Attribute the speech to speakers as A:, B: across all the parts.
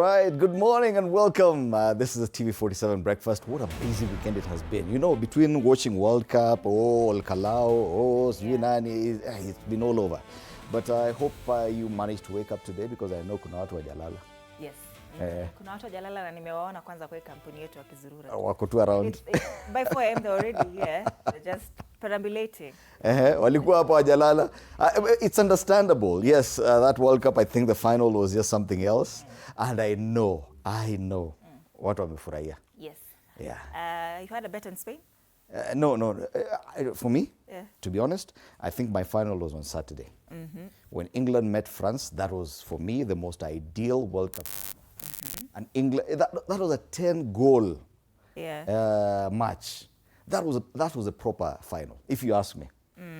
A: right, good morning and welcome. This is the TV47 Breakfast. What a busy weekend it has been. You know, between watching World Cup, Kalau, Svinani, it's been all over. But I hope you managed to wake up today because I know kuna watu wajalala.
B: Yes. Kuna watu wajalala na nimewaona kwanza kwa kampuni yetu wakizurura.
A: Wako tu around.
B: By 4 AM they're already here. They're just perambulating.
A: Walikuwa hapa wajalala. It's understandable. Yes, that World Cup, I think the final was just something else. And I know watu wamefurahia.
B: Yes.
A: Yeah.
B: You had a bet on Spain?
A: No. For me,
B: Yeah.
A: to be honest, I think my final was on Saturday. When England met France, that was, for me, the most ideal World Cup. And England, that was a 10-goal match. That was a proper final, if you ask me.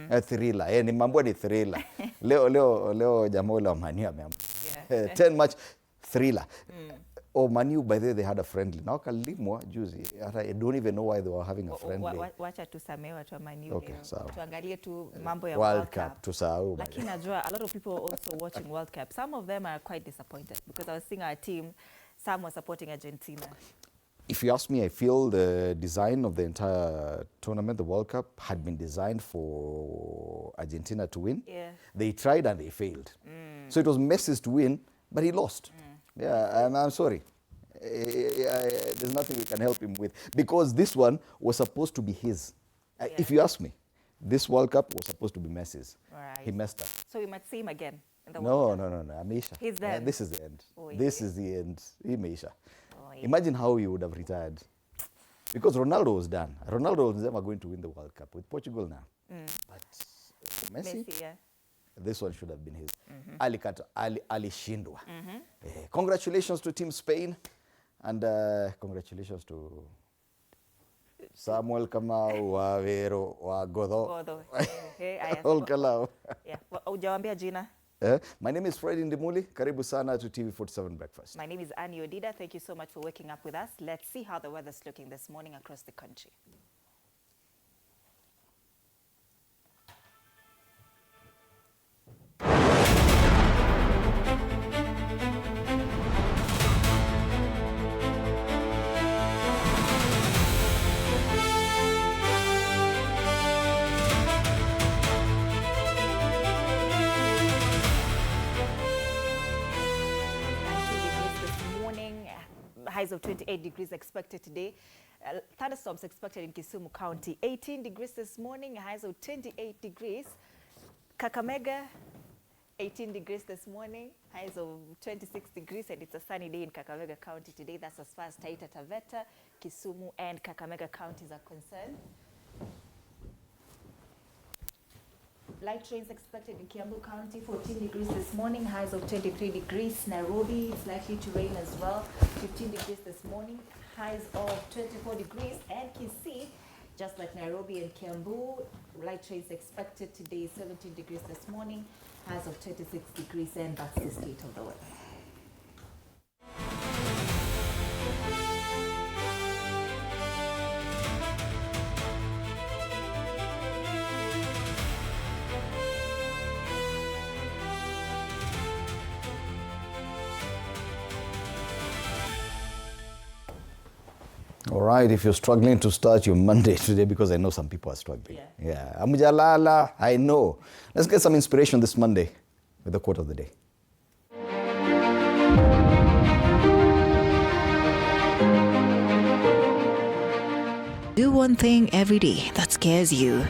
A: A thriller. Ni mambo ni thriller. Leo jamaa wa Manu ameamua. 10-match thriller. Oh, Manu, by the way, they had a friendly. Now kalimwa juzi. I don't even know why they were having a friendly.
B: Wacha tusamee watu wa Manu.
A: Okay, sawa.
B: Tuangalie tu mambo ya
A: World Cup. Tusahau.
B: Lakini najua a lot of people also watching World Cup. Some of them are quite disappointed because I was seeing our team, some were supporting Argentina.
A: If you ask me, I feel the design of the entire tournament, the World Cup, had been designed for Argentina to win.
B: Yeah.
A: They tried and they failed. So it was Messi's to win, but he lost. Yeah, and I'm sorry. There's nothing we can help him with. Because this one was supposed to be his. If you ask me, this World Cup was supposed to be Messi's.
B: Right.
A: He messed up.
B: So we might see him again in the
A: No.
B: World Cup.
A: Amisha.
B: He's done.
A: This is the end.
B: Oh,
A: This
B: yeah.
A: is the end. Imeisha.
B: Oh, yeah.
A: Imagine how he would have retired. Because Ronaldo was done. Ronaldo was never going to win the World Cup with Portugal now. But Messi,
B: yeah.
A: this one should have been his. Alishindwa. Congratulations to Team Spain. And congratulations to Samuel Kamau, Wavero, Wagodho. Olkalao.
B: Yeah. Ujawambia jina?
A: My name is Fred Indimuli. Karibu sana to TV47 Breakfast.
B: My name is Annie Odida. Thank you so much for waking up with us. Let's see how the weather's looking this morning across the country. Highs of 28 degrees expected today. Thunderstorms expected in Kisumu County. 18 degrees this morning, highs of 28 degrees. Kakamega, 18 degrees this morning, highs of 26 degrees, and it's a sunny day in Kakamega County today. That's as far as Taita Taveta, Kisumu, and Kakamega counties are concerned. Light rains expected in Kiambu County, 14 degrees this morning, highs of 23 degrees. Nairobi is likely to rain as well, 15 degrees this morning, highs of 24 degrees. And Kisii, just like Nairobi and Kiambu, light rains expected today, 17 degrees this morning, highs of 26 degrees, and that's the state of the weather.
A: All right, if you're struggling to start your Monday today, because I know some people are struggling. Yeah. Amujalala, I know. Let's get some inspiration this Monday with the quote of the day.
C: Do one thing every day that scares you.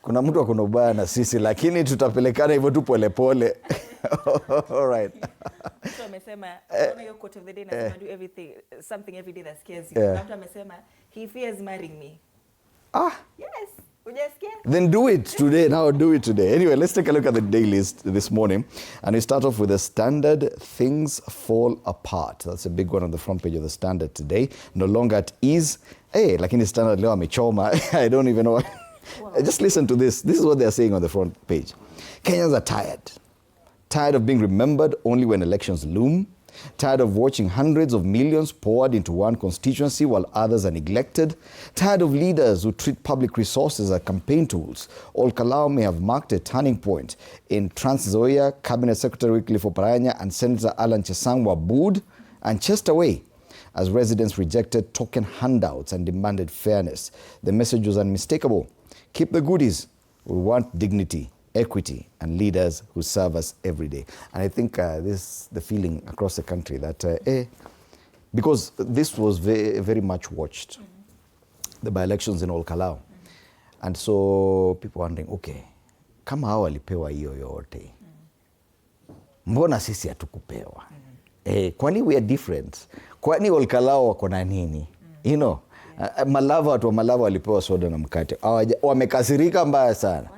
A: Kuna mtu akona ubaya na sisi, lakini tutapelekana hivyo tu pole pole. All right.
B: So amesema, your quote of the day, do something every day that scares you. Mtu amesema, he fears marrying me. Yes. Ujasikia?
A: Then do it today. Now do it today. Anyway, let's take a look at the dailies this morning. And we start off with the Standard, things fall apart. That's a big one on the front page of the Standard today. No longer at ease. Hey, lakini Standard leo amechoma. I don't even know. Wow. Just listen to this. This is what they're saying on the front page. Kenyans are tired. Tired of being remembered only when elections loom. Tired of watching hundreds of millions poured into one constituency while others are neglected. Tired of leaders who treat public resources as campaign tools. Olkalau may have marked a turning point. In Trans Nzoia, Cabinet Secretary Wycliffe Oparanya and Senator Alan Chesang were booed and chased away as residents rejected token handouts and demanded fairness. The message was unmistakable. Keep the goodies. We want dignity, equity, and leaders who serve us every day. And I think this is the feeling across the country that, because this was very, very much watched, the by-elections in Olkalau. And so people wondering, okay, kama hawa walipewa hiyo yote, mbona sisi hatukupewa? Kwani we are different? Kwani Olkalau wako na nini? You know, Malava, watu wa Malava walipewa soda na mkate. Wamekasirika mbaya sana.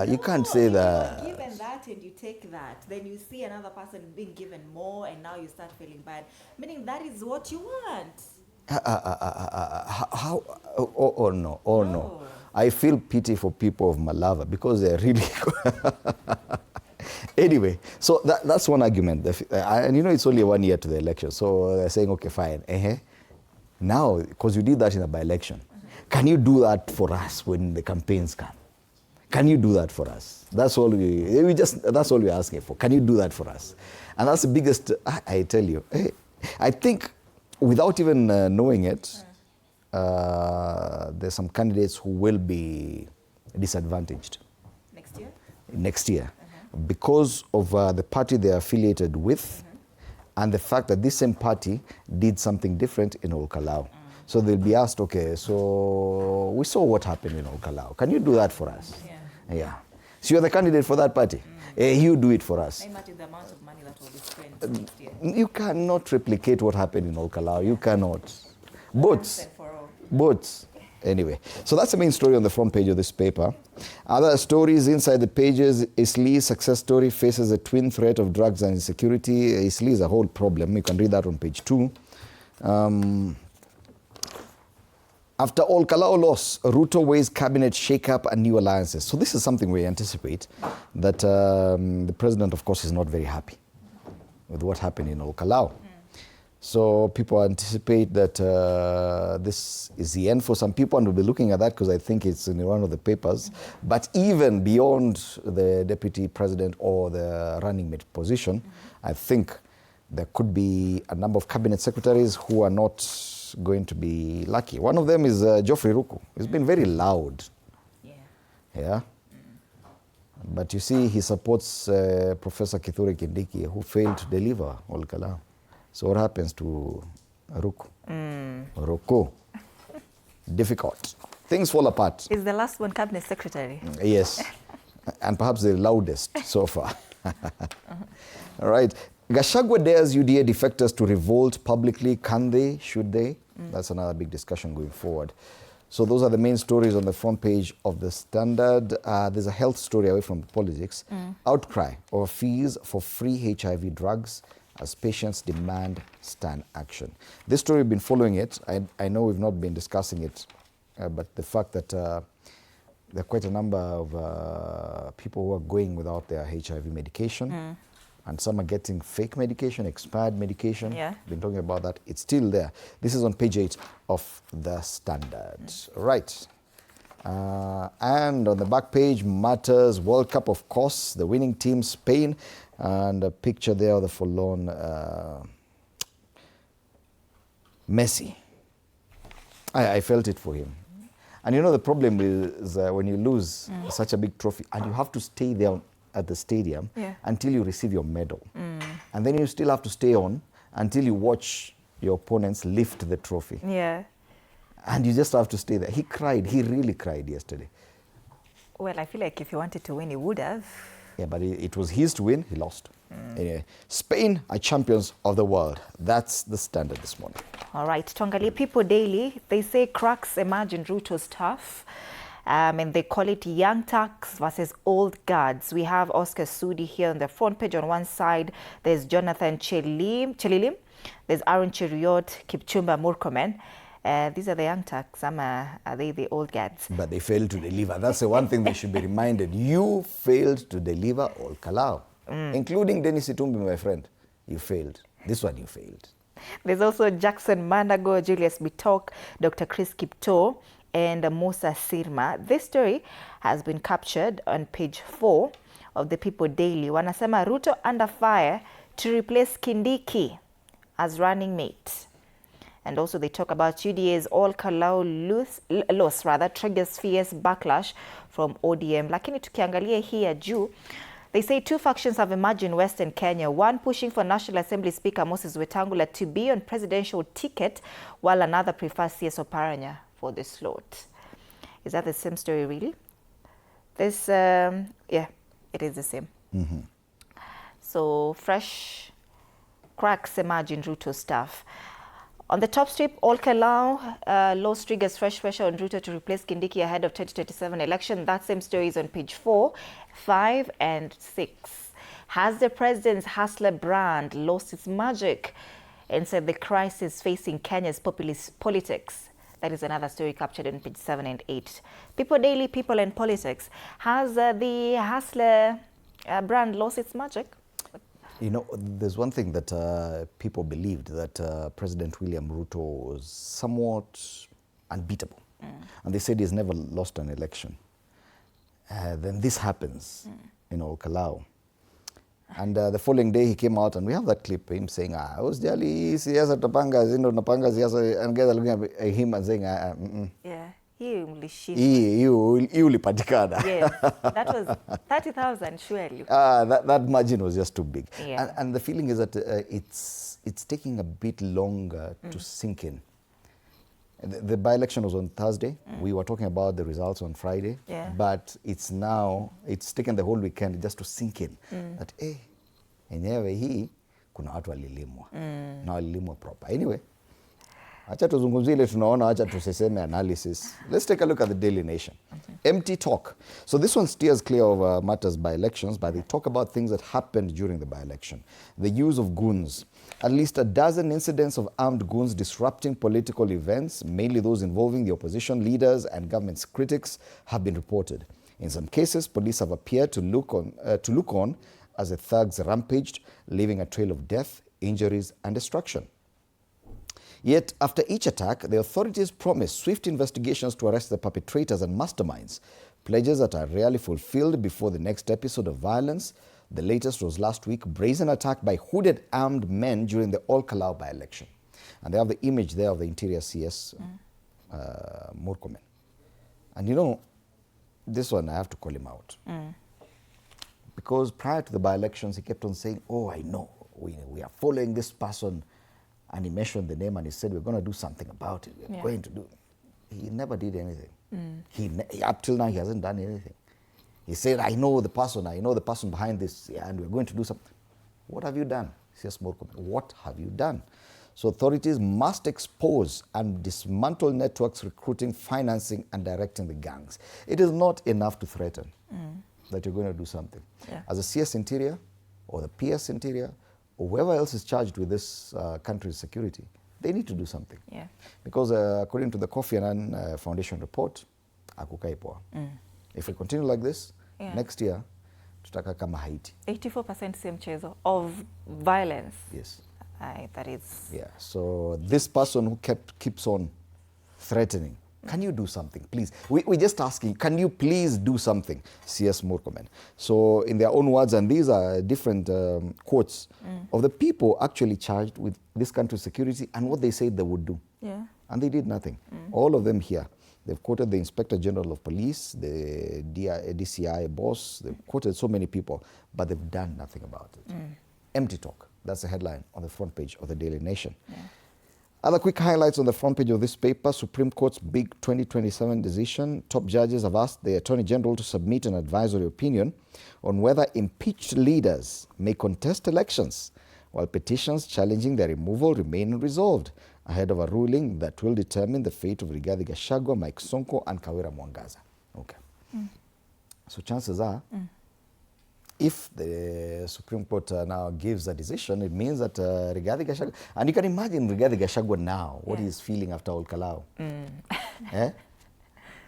A: You can't say that.
B: You're given that and you take that. Then you see another person being given more and now you start feeling bad. Meaning that is what you want.
A: How? Oh no. I feel pity for people of Malava because they're really... Anyway, so that's one argument. And you know it's only 1 year to the election. So they're saying, okay, fine. Now, because you did that in a by-election, can you do that for us when the campaigns come? Can you do that for us? That's all that's all we're asking for. Can you do that for us? And that's the biggest, I tell you. I think without even knowing it, there's some candidates who will be disadvantaged. Next year. Because of the party they are affiliated with and the fact that this same party did something different in Olkalau. So they'll be asked, okay, so we saw what happened in Olkalau. Can you do that for us? Yeah. So you're the candidate for that party. You do it for us.
B: Imagine the amount of money that will be spent next year.
A: You cannot replicate what happened in Olkalau. You cannot. Boats. Anyway, so that's the main story on the front page of this paper. Other stories inside the pages, Isli's success story faces a twin threat of drugs and insecurity. Isli is a whole problem. You can read that on page 2. After Olkalau loss, Ruto weighs cabinet shake-up and new alliances. So this is something we anticipate, that the president, of course, is not very happy with what happened in Olkalau. So people anticipate that this is the end for some people, and we'll be looking at that because I think it's in one of the papers. But even beyond the deputy president or the running mate position, I think there could be a number of cabinet secretaries who are not going to be lucky. One of them is Geoffrey Ruku. He's been very loud. Yeah. But you see, he supports Professor Kithure Kindiki, who failed to deliver Olkalau. So what happens to Ruku? Ruku. Difficult. Things fall apart.
B: Is the last one cabinet secretary?
A: Yes. And perhaps the loudest so far. All right. Gachagua dares UDA defectors to revolt publicly. Can they? Should they? That's another big discussion going forward. So those are the main stories on the front page of the Standard. There's a health story away from politics. Outcry over fees for free HIV drugs as patients demand stern action. This story, we've been following it. I know we've not been discussing it, but the fact that there are quite a number of people who are going without their HIV medication, and some are getting fake medication, expired medication. Been talking about that. It's still there. This is on page 8 of the Standard. Right. And on the back page, matters, World Cup, of course, the winning team, Spain, and a picture there of the forlorn Messi. I felt it for him. And you know, the problem is when you lose such a big trophy and you have to stay there at the stadium until you receive your medal. And then you still have to stay on until you watch your opponents lift the trophy. And you just have to stay there. He cried. He really cried yesterday.
B: Well, I feel like if he wanted to win, he would have.
A: Yeah, but it was his to win. He lost. Anyway, Spain are champions of the world. That's the Standard this morning.
B: All right, tuangalie People Daily. They say cracks emerge in Ruto's turf. And they call it young turks versus old guards. We have Oscar Sudi here on the front page. On one side, there's Jonathan Chelilim. There's Aaron Cheruiyot, Kipchumba Murkomen. These are the young turks. Are they the old guards?
A: But they failed to deliver. That's the one thing they should be reminded. You failed to deliver all Kalau, including Dennis Itumbi, my friend. You failed. This one you failed.
B: There's also Jackson Manago, Julius Bitok, Dr. Chris Kipto, and Musa Sirma. This story has been captured on page 4 of the People Daily. Wanasema Ruto under fire to replace Kindiki as running mate. And also they talk about UDA's all Kalau loss triggers fierce backlash from ODM. Lakini tukiangalia here juu, they say two factions have emerged in Western Kenya, one pushing for National Assembly Speaker Moses Wetangula to be on presidential ticket, while another prefers CS Oparanya for the slot. Is that the same story, really? This, yeah, it is the same. So, fresh cracks emerge in Ruto's staff. On the top strip, all Kalau loss triggers fresh pressure on Ruto to replace Kindiki ahead of 2027 election. That same story is on page 4, 5, and 6. Has the president's hustler brand lost its magic? And said the crisis facing Kenya's populist politics. That is another story captured on page 7 and 8. People Daily, People and Politics. Has the hustler brand lost its magic?
A: You know, there's one thing that people believed, that President William Ruto was somewhat unbeatable. And they said he's never lost an election. Then this happens in Kalau. And the following day he came out, and we have that clip, him saying, I was jali siasa tapanga, napanga siasa, and guys are looking at him and saying,
B: Yeah, he
A: ulipatikana.
B: Yes, that was 30,000 surely.
A: That margin was just too big.
B: Yeah.
A: And the feeling is that it's taking a bit longer to sink in. The by-election was on Thursday. We were talking about the results on Friday.
B: Yeah.
A: But it's taken the whole weekend just to sink in. That, enyewe hii, kuna watu walilimwa. Na walilimwa proper. Anyway, acha tuzungumzie ile tunaona, acha tusiseme analysis. Let's take a look at the Daily Nation. Empty talk. So this one steers clear of matters by-elections, but they talk about things that happened during the by-election. The use of goons. At least a dozen incidents of armed goons disrupting political events, mainly those involving the opposition leaders and government's critics, have been reported. In some cases, police have appeared to look on as the thugs rampaged, leaving a trail of death, injuries, and destruction. Yet, after each attack, the authorities promised swift investigations to arrest the perpetrators and masterminds, pledges that are rarely fulfilled before the next episode of violence. The latest was last week, brazen attack by hooded armed men during the All Kalau by-election. And they have the image there of the Interior CS, Murkomen. And you know, this one I have to call him out. Because prior to the by-elections, he kept on saying, oh, I know, we are following this person. And he mentioned the name and he said, we're going to do something about it. We're going to do. He never did anything. Up till now, he hasn't done anything. He said, I know the person behind this, and we're going to do something. What have you done? Says Murkomen. What have you done? So authorities must expose and dismantle networks recruiting, financing, and directing the gangs. It is not enough to threaten that you're going to do something. As a CS Interior or the PS Interior, or whoever else is charged with this country's security, they need to do something. Because according to the Kofi Annan Foundation report, akukai poa. If we continue like this, next year, tutaka kama Haiti.
B: 84% same mchezo of violence.
A: Yes.
B: That is.
A: Yeah. So this person who keeps on threatening, can you do something, please? We're just asking, can you please do something? CS Murkomen. So in their own words, and these are different quotes of the people actually charged with this country's security and what they said they would do. And they did nothing. All of them here. They've quoted the Inspector General of Police, the DCI boss. They've quoted so many people, but they've done nothing about it. Empty talk. That's the headline on the front page of the Daily Nation. Other quick highlights on the front page of this paper: Supreme Court's big 2027 decision. Top judges have asked the Attorney General to submit an advisory opinion on whether impeached leaders may contest elections, while petitions challenging their removal remain unresolved. ahead of a ruling that will determine the fate of Rigathi Gachagua, Mike Sonko, and Kawira Mwangaza. Okay. So chances are, if the Supreme Court now gives a decision, it means that Rigathi Gachagua, and you can imagine Rigathi Gachagua now, what he's feeling after Ol Kalou.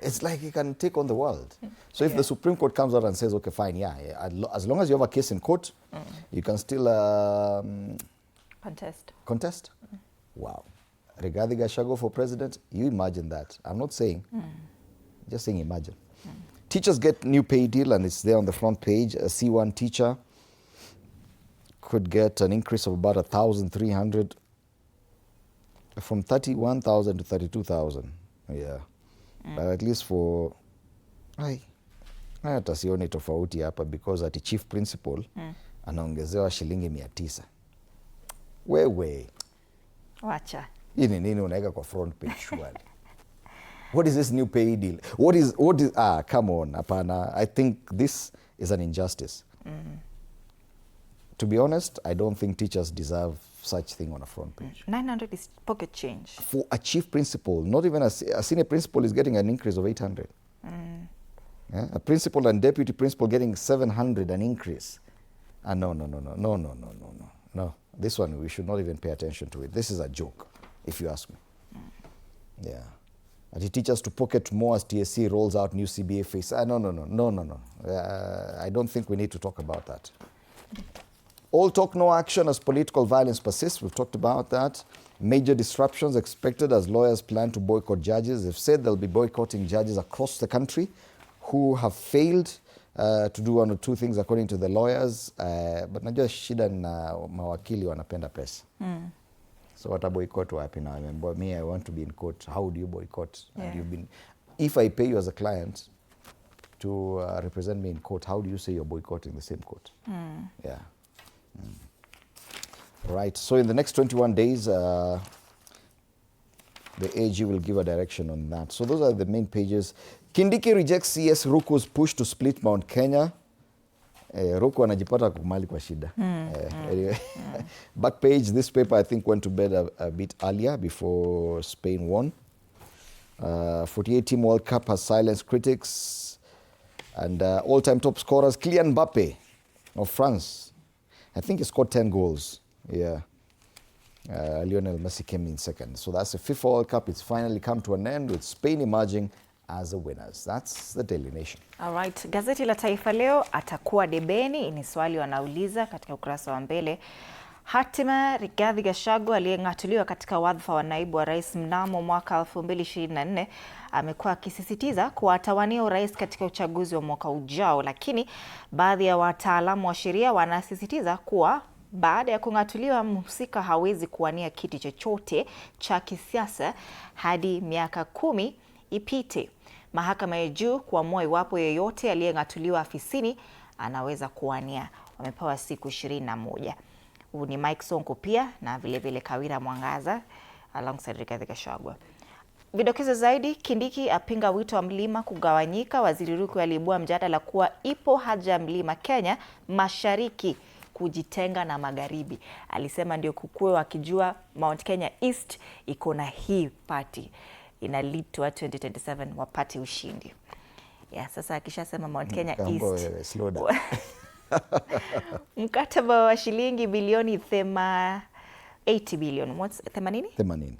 A: It's like he can take on the world. So if the Supreme Court comes out and says, okay, fine, as long as you have a case in court, you can still contest. Wow. Rigathi Gachagua for president, you imagine that. I'm not saying, just saying imagine. Teachers get new pay deal, and it's there on the front page. A C1 teacher could get an increase of about 1,300, from 31,000 to 32,000. Yeah. But at least for, hata sioni tofauti hapa, because ati chief principal anaongezewa shilingi 900. Wewe.
B: Wacha.
A: Hii ni nini unaweka kwa front page surely? What is this new pay deal? What is come on, hapana. I think this is an injustice. To be honest, I don't think teachers deserve such thing on a front page.
B: 900 is pocket change.
A: For a chief principal, not even a senior principal is getting an increase of 800. Yeah? A principal and deputy principal getting 700 an increase. No. This one, we should not even pay attention to it. This is a joke, if you ask me. Yeah. And he teaches to pocket more as TSC rolls out new CBA face. No. I don't think we need to talk about that. All talk, no action as political violence persists. We've talked about that. Major disruptions expected as lawyers plan to boycott judges. They've said they'll be boycotting judges across the country who have failed to do one or two things according to the lawyers. But najua shida na mawakili wanapenda pesa. So what a boycott wapi now? I want to be in court. How do you boycott?
B: Yeah.
A: And if I pay you as a client to represent me in court, how do you say you're boycotting the same court? Yeah. Right. So in the next 21 days, the AG will give a direction on that. So those are the main pages. Kindiki rejects CS Ruku's push to split Mount Kenya. Ruku anajipata kumali kwa shida. Anyway, back page, this paper I think went to bed a bit earlier before Spain won. 48-team World Cup has silenced critics. And all-time top scorers, Kylian Mbappe of France. I think he scored 10 goals. Yeah. Lionel Messi came in second. So that's the FIFA World Cup. It's finally come to an end with Spain emerging as the winners. That's the Daily Nation.
B: All right. Gazeti la Taifa Leo, atakuwa debeni, ni swali wanauliza katika ukurasa wa mbele. Hatima Rigathi Gachagua aliyeng'atuliwa katika wadhifa wa naibu wa rais mnamo mwaka 2024 amekuwa akisisitiza kuwa atawania urais katika uchaguzi wa mwaka ujao, lakini baadhi ya wataalamu wa sheria wanasisitiza kuwa baada ya kung'atuliwa mhusika hawezi kuwania kiti chochote cha kisiasa hadi miaka 10 ipite. Mahakama ya juu kuamua iwapo yeyote aliyeng'atuliwa afisini anaweza kuwania. Wamepewa siku 21. Huu ni Mike Sonko pia na vile Kawira Mwangaza alongside Rigathi Gachagua. Vidokezo zaidi, Kindiki apinga wito wa mlima kugawanyika. Waziri Ruku aliibua mjadala kuwa ipo haja ya mlima Kenya Mashariki kujitenga na magharibi. Alisema ndio kukue wakijua Mount Kenya East iko na hii party ina lead to 2027 wapate ushindi. Sasa akishasema Mount Kenya East. Mkataba wa shilingi bilioni 80 billion. What's 80?
A: 80.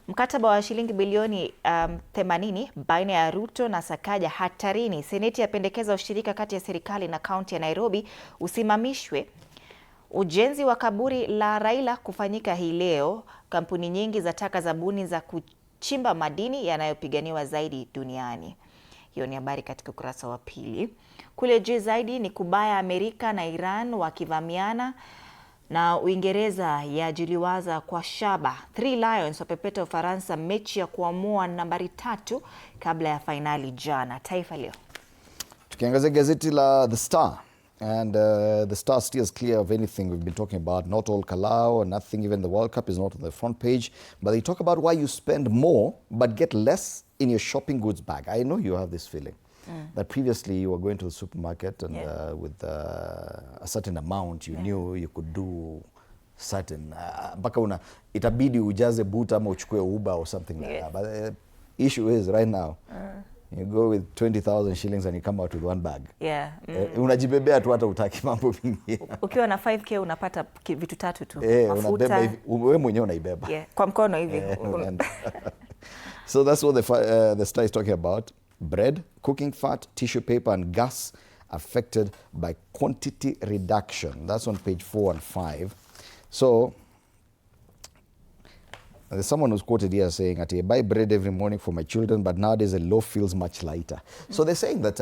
B: Mkataba wa shilingi bilioni 80 baina ya Ruto na Sakaja hatarini. Seneti yapendekeza ushirika kati ya serikali na kaunti ya Nairobi usimamishwe. Ujenzi wa kaburi la Raila kufanyika hii leo. Kampuni nyingi za taka zabuni za kuchimba madini yanayopiganiwa zaidi duniani. Hiyo ni habari katika ukurasa wa pili. Kule juu zaidi ni kubaya Amerika na Iran wakivamiana na Uingereza yajuliwaza kwa shaba. 3 Lions wapepeta Ufaransa mechi ya kuamua nambari 3 kabla ya finali jana. Taifa Leo.
A: Tukiangazia gazeti la The Star. And the Star steers clear of anything we've been talking about. Not all Kalau, nothing, even the World Cup is not on the front page. But they talk about why you spend more but get less in your shopping goods bag. I know you have this feeling. That previously you were going to the supermarket and with a certain amount you knew you could do certain. Mpaka itabidi ujaze boot ama uchukue Uber or something like that. But the issue is right now, you go with 20,000 shillings and you come out with one bag.
B: Yeah.
A: Unajibebea tu hata utaki mambo mingi.
B: Ukiwa na 5k unapata vitu 3 tu.
A: Mafuta. Wewe mwenyewe unaibeba.
B: Yeah. Kwa mkono hivi.
A: So that's what the Star is talking about. Bread, cooking fat, tissue paper and gas affected by quantity reduction. That's on page 4 and 5. So there's someone who's quoted here saying that I buy bread every morning for my children, but nowadays a loaf feels much lighter. So they're saying that,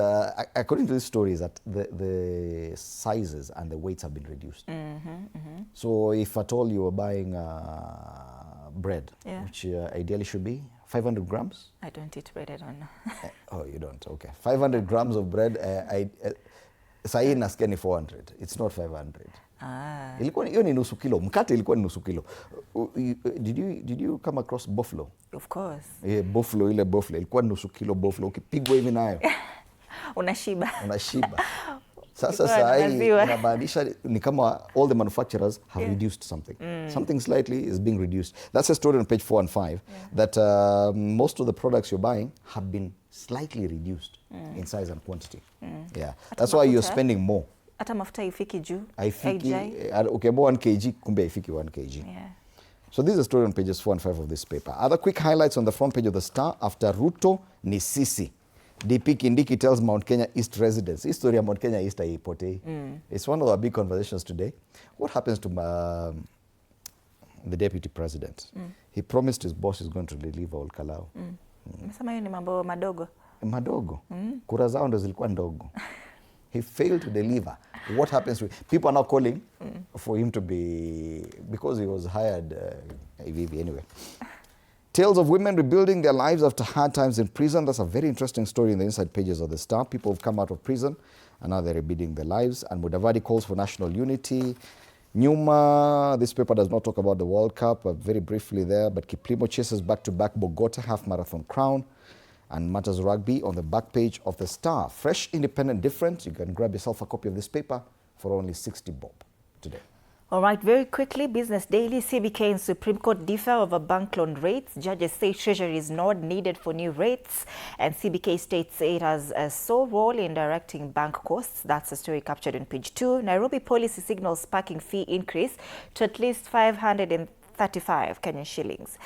A: according to this story, is that the sizes and the weights have been reduced. So if at all you were buying bread, which ideally should be 500 grams?
B: I don't eat bread, I don't know.
A: Oh, you don't? Okay. 500 grams of bread, sahi nasikia ni 400. It's not 500. Ilikuwa hiyo ni nusu kilo. Mkate ilikuwa ni nusu kilo. Did you come across buffalo?
B: Of course.
A: Buffalo ilikuwa nusu kilo buffalo. Ukipigwa hivi nayo
B: unashiba.
A: Sasa sahi inamaanisha ni kama all the manufacturers have reduced something. Something slightly is being reduced. That's a story on page 4 and 5 that most of the products you're buying have been slightly reduced in size and quantity. Yeah. That's why you're spending more.
B: Hata mafuta haifiki juu.
A: Haifiki. Ukiambiwa 1 kg, kumbe haifiki 1 kg.
B: Yeah.
A: So this is a story on pages 4 and 5 of this paper. Other quick highlights on the front page of the Star. After Ruto ni sisi. DP Kindiki tells Mount Kenya East residents. History of Mount Kenya East haipotei. It's one of our big conversations today. What happens to the deputy president? He promised his boss is going to deliver all Kalau.
B: Msema hiyo ni mambo madogo.
A: Madogo. Kura zao ndo zilikuwa ndogo. He failed to deliver. What happens to people are now calling for him to be, because he was hired anyway. Tales of women rebuilding their lives after hard times in prison. That's a very interesting story in the inside pages of the Star. People have come out of prison and now they're rebuilding their lives. And Mudavadi calls for national unity. Nyuma, this paper does not talk about the World Cup, but very briefly there. But Kiplimo chases back-to-back Bogota half marathon crown. And matters rugby on the back page of the Star. Fresh, independent, different. You can grab yourself a copy of this paper for only 60 bob today.
B: All right, very quickly, Business Daily, CBK and Supreme Court differ over bank loan rates. Judges say Treasury is not needed for new rates. And CBK states it has a sole role in directing bank costs. That's a story captured on page 2. Nairobi policy signals parking fee increase to at least 535 Kenyan shillings.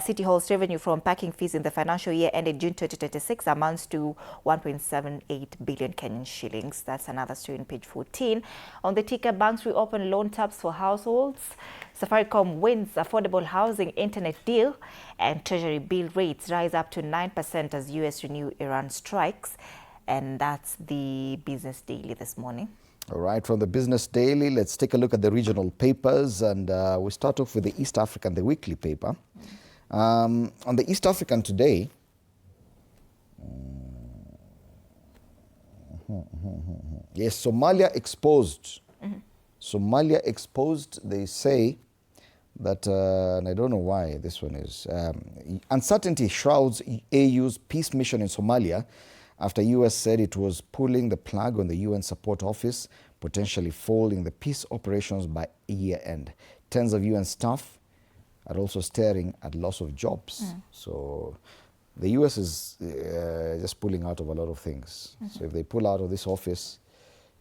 B: City Hall's revenue from parking fees in the financial year ended June 2026 amounts to 1.78 billion Kenyan shillings. That's another story on page 14. On the ticker, banks reopen loan tabs for households. Safaricom wins affordable housing internet deal. And Treasury bill rates rise up to 9% as US renew Iran strikes. And that's the Business Daily this morning.
A: All right, from the Business Daily, let's take a look at the regional papers. And we start off with the East African, the weekly paper. On the East African today, yes, Somalia exposed. Somalia exposed, they say that, and I don't know why this one is, uncertainty shrouds AU's peace mission in Somalia after US said it was pulling the plug on the UN support office, potentially folding the peace operations by year end. Tens of UN staff are also staring at loss of jobs. So the US is just pulling out of a lot of things. So if they pull out of this office,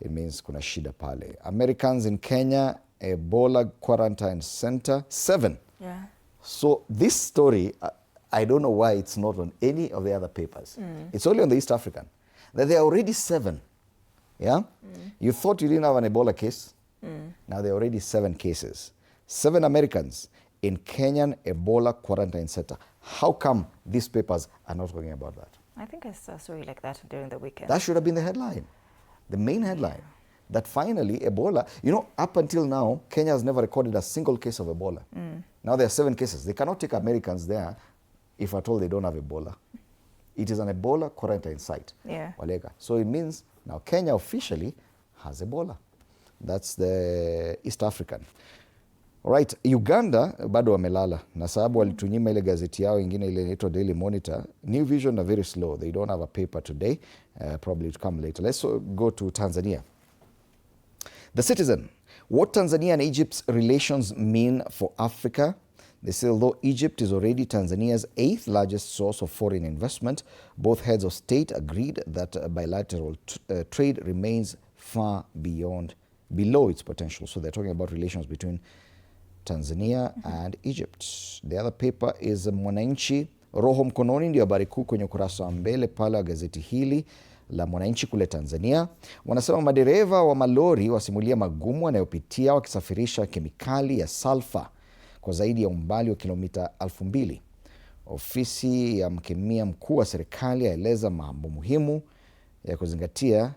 A: it means kuna shida pale. Americans in Kenya, Ebola quarantine center, 7.
B: Yeah.
A: So this story, I don't know why it's not on any of the other papers. It's only on the East African. That there are already 7. Yeah? You thought you didn't have an Ebola case. Now there are already 7 cases. 7 Americans in Kenyan Ebola quarantine center. How come these papers are not talking about that?
B: I think I saw a story like that during the weekend.
A: That should have been the headline. The main headline. That finally Ebola, you know, up until now, Kenya has never recorded a single case of Ebola. Now there are 7 cases. They cannot take Americans there if at all they don't have Ebola. It is an Ebola quarantine site.
B: Yeah.
A: Walega. So it means now Kenya officially has Ebola. That's the East African. Right, Uganda bado wamelala na sababu walitunyima ile gazeti yao ingine ile inaitwa Daily Monitor. New Vision are very slow. They don't have a paper today. Probably to come later. Let's go to Tanzania. The Citizen. What Tanzania and Egypt's relations mean for Africa. They say although Egypt is already Tanzania's 8th largest source of foreign investment, both heads of state agreed that bilateral trade remains far below its potential. So they're talking about relations between Tanzania and Egypt. The other paper is Mwananchi. Roho mkononi ndio habari kuu kwenye ukurasa wa mbele pale wa gazeti hili la Mwananchi kule Tanzania. Wanasema madereva wa malori wasimulia magumu wanayopitia wakisafirisha kemikali ya sulfa kwa zaidi ya umbali wa kilomita 2,000. Ofisi ya mkemia mkuu wa serikali yaeleza mambo muhimu ya kuzingatia.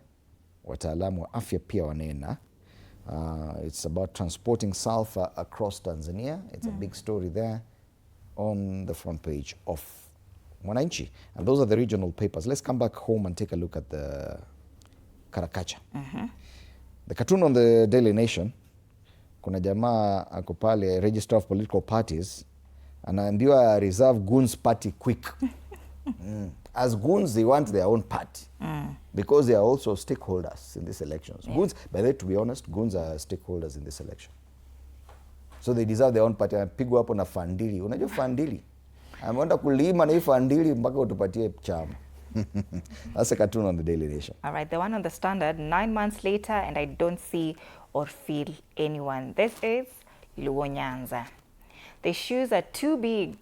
A: Wataalamu wa afya pia wanena. It's about transporting sulfur across Tanzania. It's a big story there on the front page of Mwananchi. And those are the regional papers. Let's come back home and take a look at the Karakacha. The cartoon on the Daily Nation. Kuna jamaa ako pale, Register of Political Parties, anaambiwa reserve goons party quick. As goons, they want their own party because they are also stakeholders in these elections. Yeah. Goons, by the way, to be honest, goons are stakeholders in this election. So they deserve their own party. Anapigwa hapo na fandili. Unajua fandili? Ameenda kulima na hii fandili mpaka utupatie chama. That's a cartoon on the Daily Nation.
D: All right, the one on the Standard, 9 months later and I don't see or feel anyone. This is Luo Nyanza. The shoes are too big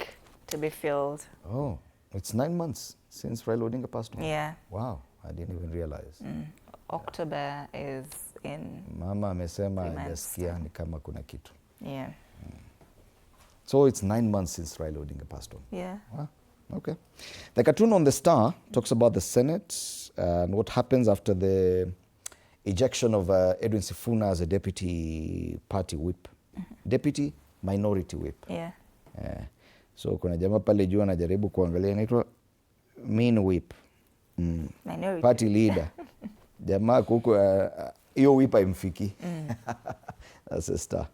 D: to be filled.
A: Oh, it's 9 months since Raila Odinga passed away.
D: Yeah.
A: Wow, I didn't even realize.
D: October is in
A: Mama amesema hajasikia ni kama kuna kitu.
D: Yeah.
A: So it's 9 months since Raila Odinga passed on.
D: Yeah.
A: Wow. Okay. The cartoon on the Star talks about the Senate and what happens after the ejection of Edwin Sifuna as a deputy party whip. Deputy minority whip.
D: Yeah.
A: So kuna jamaa pale juu anajaribu kuangalia inaitwa mean whip.
D: Minority.
A: Party leader. Jamaa kuko hiyo whip haimfiki. That's a Star.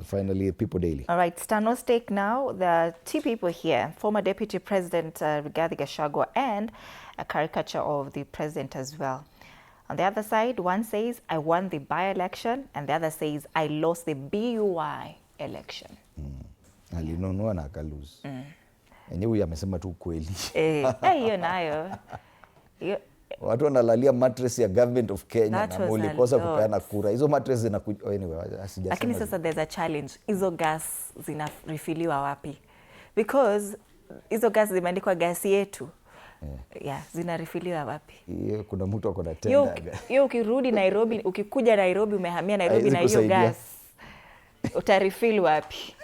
A: Finally, People Daily.
D: All right, Stano Stake now. There are two people here, former Deputy President Rigathi Gachagua and a caricature of the president as well. On the other side, one says, I won the by-election, and the other says, I lost the BUI election.
A: Alinunua na akalose. Enyewe huyu amesema tu kweli.
D: Hiyo nayo.
A: Watu wanalalia mattress ya government of Kenya
D: That
A: na mulikosa kupeana kura. Hizo mattress anyway, asijasema.
D: Lakini sasa there's a challenge. Hizo gas zinarefiliwa wapi? Because hizo gas zimeandikwa gasi yetu. Yeah, zinarefiliwa wapi?
A: Hiyo kuna mtu ako na tenda.
D: Hiyo ukirudi Nairobi, ukikuja Nairobi, umehamia Nairobi na hiyo gas. Utarefill wapi?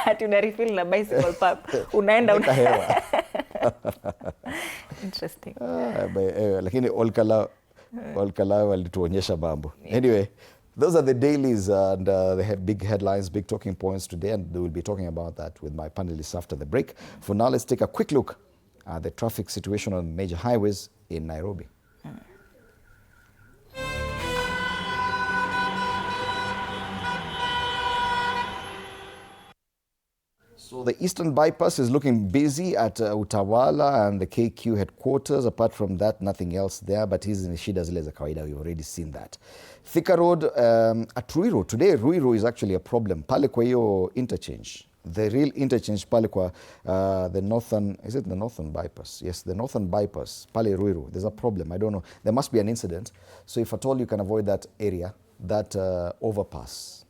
D: Ati unarefill na bicycle pump. Unaenda
A: hewa.
D: Interesting.
A: Lakini Olkala walituonyesha mambo. Anyway, those are the dailies and the big headlines, big talking points today, and they will be talking about that with my panelists after the break. For now, let's take a quick look at the traffic situation on major highways in Nairobi. So the Eastern Bypass is looking busy at Utawala and the KQ headquarters. Apart from that, nothing else there, but hizi ni shida zile za kawaida. We've already seen that. Thika Road at Ruiru. Today, Ruiru is actually a problem. Pale kwa hiyo interchange. The real interchange pale kwa the northern, is it the northern bypass? Yes, the northern bypass, pale Ruiru. There's a problem. I don't know. There must be an incident. So if at all you can avoid that area, that overpass.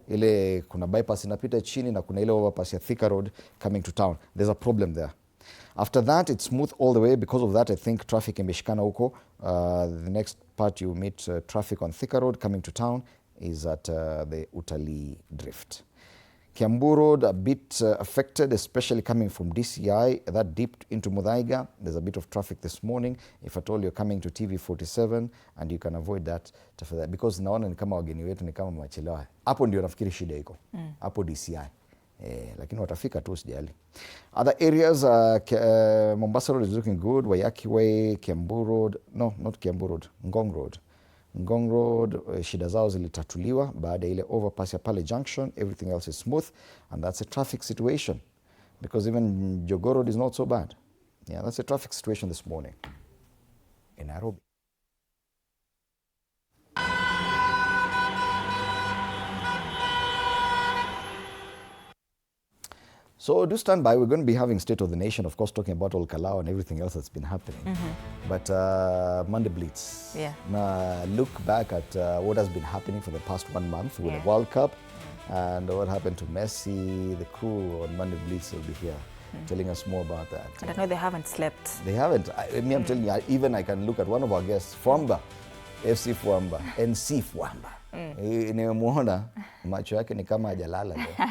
A: Ile kuna bypass inapita chini na kuna ile overpass ya Thika Road coming to town. There's a problem there. After that, it's smooth all the way. Because of that, I think traffic imeshikana huko. The next part you meet traffic on Thika Road coming to town is at the Utalii Drift. Kiambu Road a bit affected, especially coming from DCI. That dipped into Muthaiga. There's a bit of traffic this morning. If at all you're coming to TV47 and you can avoid that, because naona ni kama wageni wetu ni kama machelewa. Hapo ndio nafikiri shida iko. Hapo DCI. Lakini watafika tu sijali. Other areas, Mombasa Road is looking good. Wayaki Way, Kiambu Road. No, not Kiambu Road. Ngong Road. Ngong Road, shida zao zilitatuliwa baada ile overpass ya pale junction. Everything else is smooth, and that's a traffic situation. Because even Jogoo Road is not so bad. Yeah, that's a traffic situation this morning in Nairobi. So do stand by. We're going to be having State of the Nation, of course, talking about Olkalao and everything else that's been happening. But Monday Blitz.
D: Yeah.
A: Look back at what has been happening for the past 1 month with the World Cup and what happened to Messi. The crew on Monday Blitz will be here telling us more about that.
D: And I know they haven't slept.
A: They haven't. I'm telling you, even I can look at one of our guests, Fuamba, FC Fuamba, NC Fuamba. Nimemuona macho yake ni kama hajalala leo.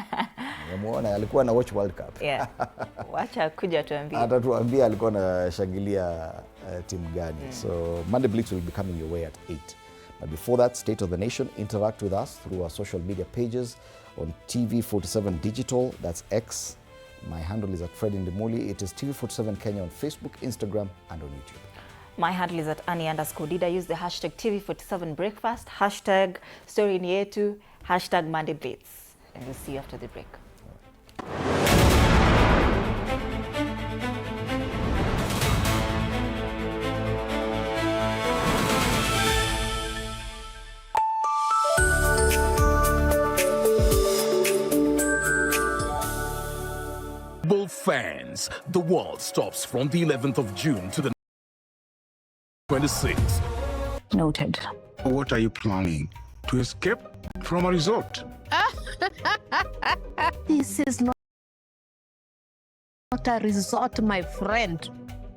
A: Nimemuona alikuwa na watch World Cup.
D: Yeah. Wacha kuja tuambie.
A: Atatuambia alikuwa anashangilia timu gani. So Monday Blitz will be coming your way at 8. But before that, State of the Nation, interact with us through our social media pages on TV47 Digital, that's X. My handle is at Fred Indimuli. It is TV47 Kenya on Facebook, Instagram, and on YouTube.
D: My handle is at Annie_Dida. Use the hashtag TV47Breakfast, hashtag Story ni Yetu, hashtag Monday Blitz. And we'll see you after the break.
E: Fans, the world stops from the 11th of June to the 26th.
F: Noted.
G: What are you planning? To escape from a resort?
F: This is not a resort, my friend.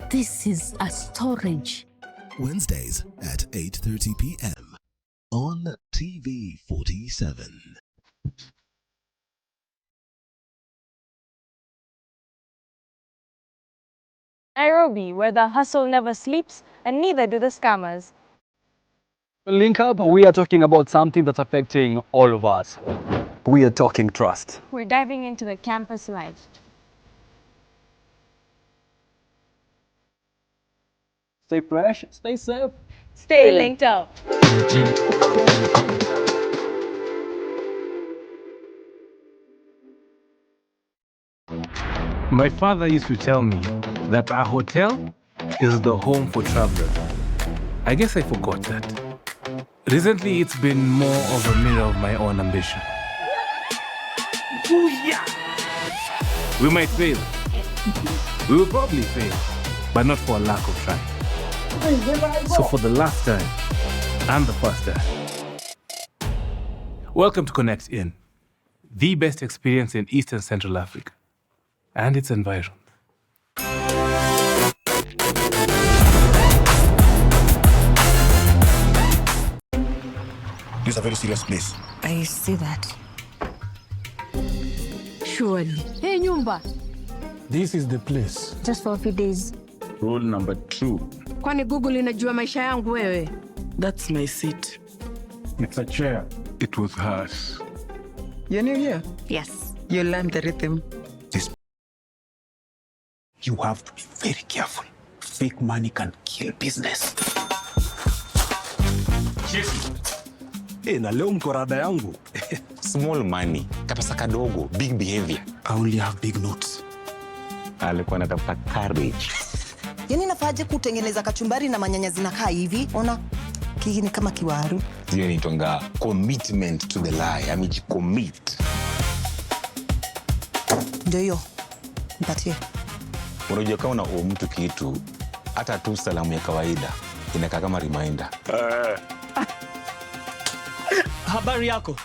F: This is a storage.
H: Wednesdays at 8:30 p.m. on TV47.
I: Nairobi, where the hustle never sleeps and neither do the scammers.
J: Link up, we are talking about something that's affecting all of us. We are talking trust.
I: We're diving into the campus life.
J: Stay fresh, stay safe.
I: Stay linked up.
K: My father used to tell me that a hotel is the home for travelers. I guess I forgot that. Recently, it's been more of a mirror of my own ambition. Ooh, yeah. We might fail. We will probably fail, but not for a lack of trying. So for the last time and the first time, welcome to Connect In, the best experience in East and Central Africa and its environment.
G: This is a very serious place.
F: I see that. Surely. Hey, Nyumba.
K: This is the place.
F: Just for a few days.
K: Rule number 2.
F: Kwani Google inajua maisha yangu wewe?
L: That's my seat.
K: It's a chair. It was hers.
L: You're new here?
F: Yes.
L: You learned the rhythm.
G: You have to be very careful. Fake money can kill business.
K: Na leo mko rada yangu.
G: Small money, kapesa kadogo, big behavior. I only have big notes. Alikuwa anatafuta courage.
M: Yani nafaje kutengeneza kachumbari na manyanya zinakaa hivi? Ona, hii ni kama kiwaru.
G: Hiyo ni tonga commitment to the lie. Amejicommit.
M: Ndio hiyo. Mpatie.
G: Unajua kama una mtu kitu, hata tu salamu ya kawaida inakaa kama reminder.
J: Habari yako?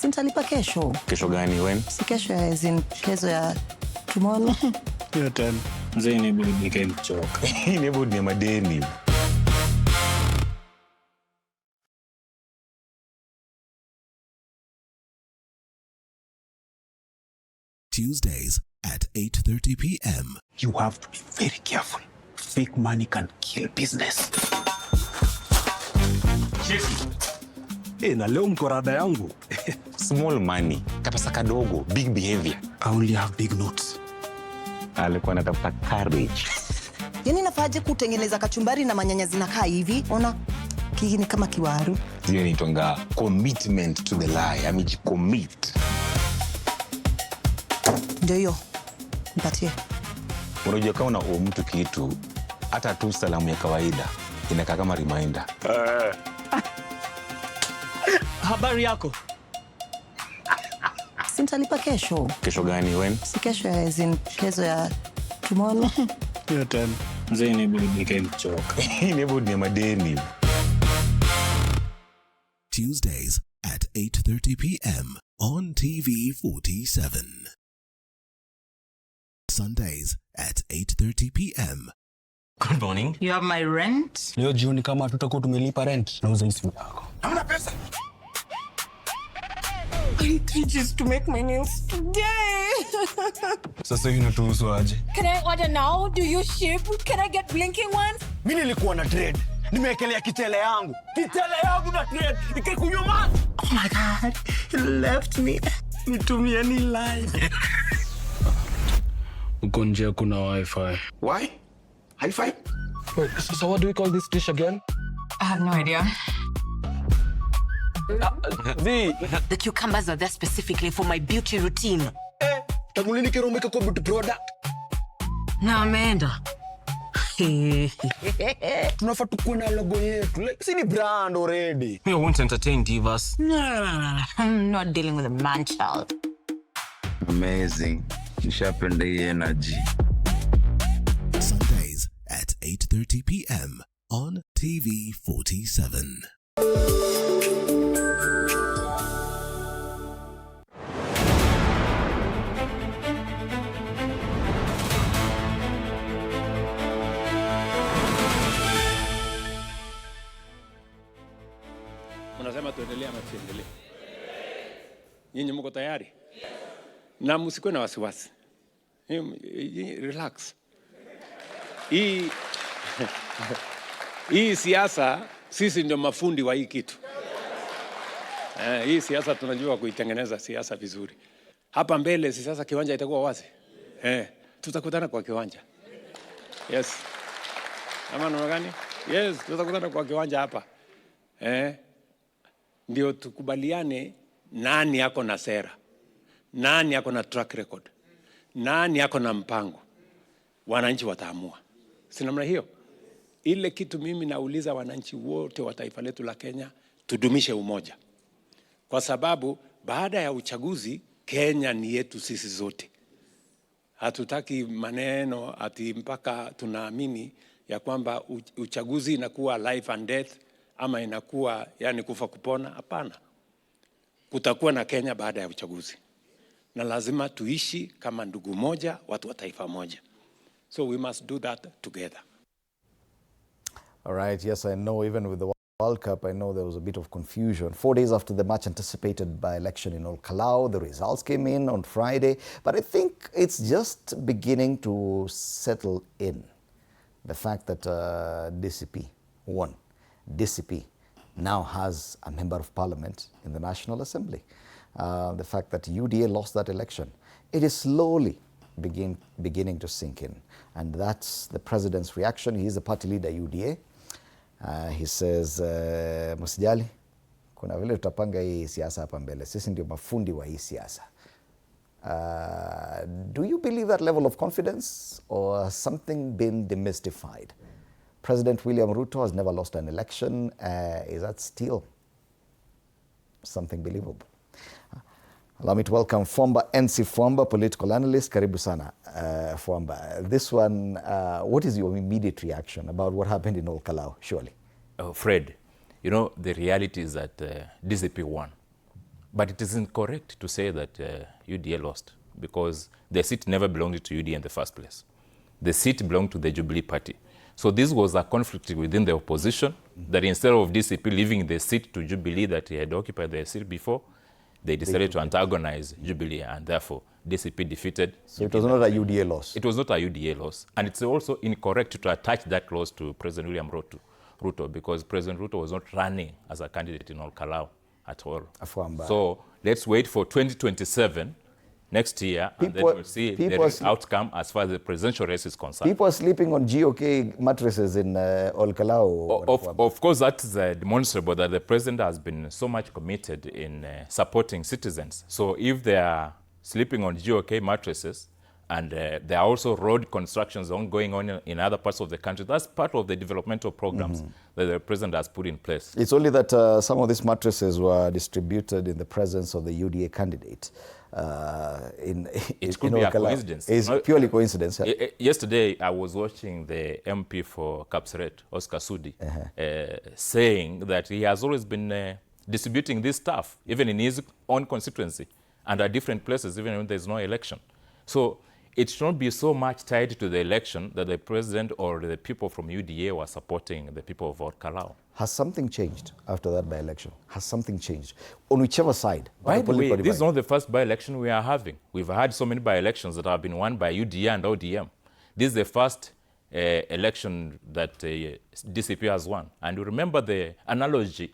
M: Sintalipa kesho.
G: Kesho gani when?
M: Si kesho as in kesho ya tomorrow.
K: Your turn. Mzee ni budi nikamchoka.
G: Ni budi ni madeni.
H: Tuesdays at 8:30 p.m.
G: You have to be very careful. Fake money can kill business.
K: Na leo mko rada yangu.
G: Small money, kapesa kadogo, big behavior. I only have big notes. Alikuwa anatafuta courage.
M: Yani nafaje kutengeneza kachumbari na manyanya zinakaa hivi? Ona, hii ni kama kiwaru.
G: Hiyo ni tonga commitment to the lie. Amejicommit.
M: Ndio hiyo. Mpatie.
G: Unajua kama una mtu kitu, hata tu salamu ya kawaida inakaa kama reminder.
J: Habari yako?
M: Sintalipa kesho.
G: Kesho gani when?
M: Si kesho as in kesho ya tomorrow.
G: Your turn. Mzee inabidi nikae mchoka. Inabidi ni madeni.
H: Tuesdays at 8:30 p.m. on TV47. Sundays at 8:30 p.m.
L: Good morning. You have my rent?
J: Leo jioni kama tutakuwa tumelipa rent, nauza simu yako.
L: Hamna pesa. I need 3 G's to make my nails today.
J: Sasa hivi natuhusu aje?
N: Can I order now? Do you ship? Can I get blinking ones?
J: Mimi nilikuwa na trade. Nimeekelea kitele yangu. Kitele yangu na trade. Nikikunyuma.
L: Oh my God. He left me. Nitumie ni line.
K: Uko nje kuna wifi.
L: Why? Hi-Fi?
J: Wait, so what do we call this dish again?
N: I have no idea.
O: The cucumbers are there specifically for my beauty routine.
J: Tamulini kero umeka kwa beauty product.
O: Na ameenda.
J: Tunafaa tukuwe na logo yetu. Like, si ni brand already.
L: Me, I won't entertain divas.
O: No. I'm not dealing with a man child.
G: Amazing. Nishapenda hii energy.
H: Sundays at 8:30 p.m. on TV47.
P: Unasema tuendelee ama tuendelee? Nyinyi mko tayari? Na msikuwe na wasiwasi. Relax. Hii siasa sisi ndio mafundi wa hii kitu. Hii siasa tunajua kuitengeneza siasa vizuri. Hapa mbele sasa kiwanja itakuwa wazi. Tutakutana kwa kiwanja. Yes. Ama namna gani? Yes, tutakutana kwa kiwanja hapa. Ndio tukubaliane nani yako na sera. Nani yako na track record. Nani yako na mpango. Wananchi wataamua. Si namna hiyo? Ile kitu mimi nauliza wananchi wote wa taifa letu la Kenya, tudumishe umoja. Kwa sababu baada ya uchaguzi Kenya ni yetu sisi zote. Hatutaki maneno ati mpaka tunaamini ya kwamba uchaguzi inakuwa life and death ama inakuwa yani kufa kupona. Hapana. Kutakuwa na Kenya baada ya uchaguzi. Na lazima tuishi kama ndugu moja, watu wa taifa moja. So we must do that together.
A: All right, yes, I know even with the World Cup, I know there was a bit of confusion. 4 days after the much anticipated by-election in Olkalau, the results came in on Friday, but I think it's just beginning to settle in. The fact that DCP won. DCP now has a member of parliament in the National Assembly. The fact that UDA lost that election, it is slowly beginning to sink in. And that's the president's reaction. He's the party leader, UDA. He says, Musijali, kuna vile tutapanga hii siasa hapa mbele. Sisi ndio mafundi wa hii siasa. Do you believe that level of confidence or has something been demystified? President William Ruto has never lost an election. Is that still something believable? Allow me to welcome Fomba NC Fomba, political analyst. Karibu sana, Fomba. This one, what is your immediate reaction about what happened in Olkalau, surely?
Q: Fred, you know, the reality is that DCP won. But it isn't correct to say that UDA lost because the seat never belonged to UDA in the first place. The seat belonged to the Jubilee Party. So this was a conflict within the opposition that instead of DCP leaving the seat to Jubilee that he had occupied the seat before, they decided to antagonize Jubilee and therefore DCP defeated.
A: So it was not a UDA loss?
Q: It was not a UDA loss. And it's also incorrect to attach that loss to President William Ruto because President Ruto was not running as a candidate in Olkalau at all. So let's wait for 2027 next year and then we'll see the outcome as far as the presidential race is concerned.
A: People are sleeping on GOK mattresses in Olkalau.
Q: Of course, that's demonstrable that the president has been so much committed in supporting citizens. So if they are sleeping on GOK mattresses, And there are also road constructions going on in other parts of the country. That's part of the developmental programs that the president has put in place.
A: It's only that some of these mattresses were distributed in the presence of the UDA candidate.
Q: It could be a coincidence.
A: It's purely coincidence. Yeah?
Q: Yesterday, I was watching the MP for Kapseret, Oscar Sudi, saying that he has always been distributing this stuff, even in his own constituency, and at different places, even when there's no election. So it should not be so much tied to the election that the president or the people from UDA were supporting the people of Kalau.
A: Has something changed after that by-election? Has something changed? On whichever side?
Q: By the way, this is not the first by-election we are having. We've had so many by-elections that have been won by UDA and ODM. This is the first election that DCP has won. And you remember the analogy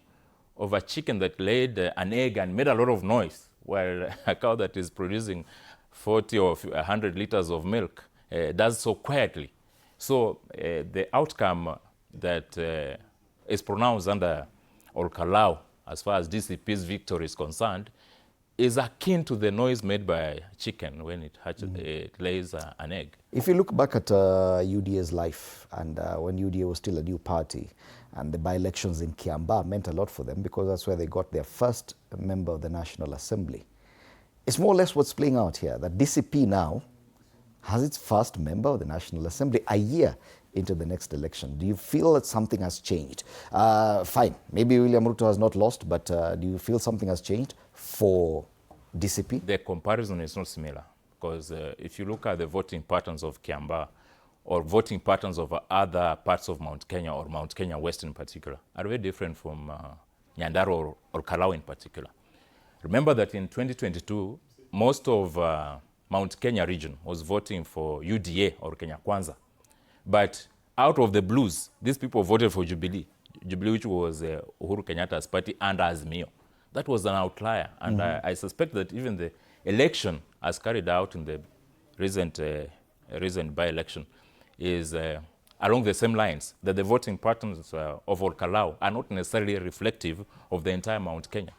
Q: of a chicken that laid an egg and made a lot of noise, while a cow that is producing 40 or 100 liters of milk does so quietly. So the outcome that is pronounced under Kalau, as far as DCP's victory is concerned, is akin to the noise made by a chicken when it lays an egg.
A: If you look back at UDA's life, and when UDA was still a new party, and the by-elections in Kiambaa meant a lot for them because that's where they got their first member of the National Assembly. It's more or less what's playing out here, that DCP now has its first member of the National Assembly a year into the next election. Do you feel that something has changed? Fine, maybe William Ruto has not lost, but do you feel something has changed for DCP?
Q: The comparison is not similar, because if you look at the voting patterns of Kiambaa or voting patterns of other parts of Mount Kenya or Mount Kenya West in particular are very different from Nyandarua or Kalau in particular. Remember that in 2022, most of Mount Kenya region was voting for UDA or Kenya Kwanza. But out of the blues, these people voted for Jubilee, which was Uhuru Kenyatta's party, and Azimio. That was an outlier. And I suspect that even the election as carried out in the recent by-election is along the same lines, that the voting patterns of Kalau are not necessarily reflective of the entire Mount Kenya.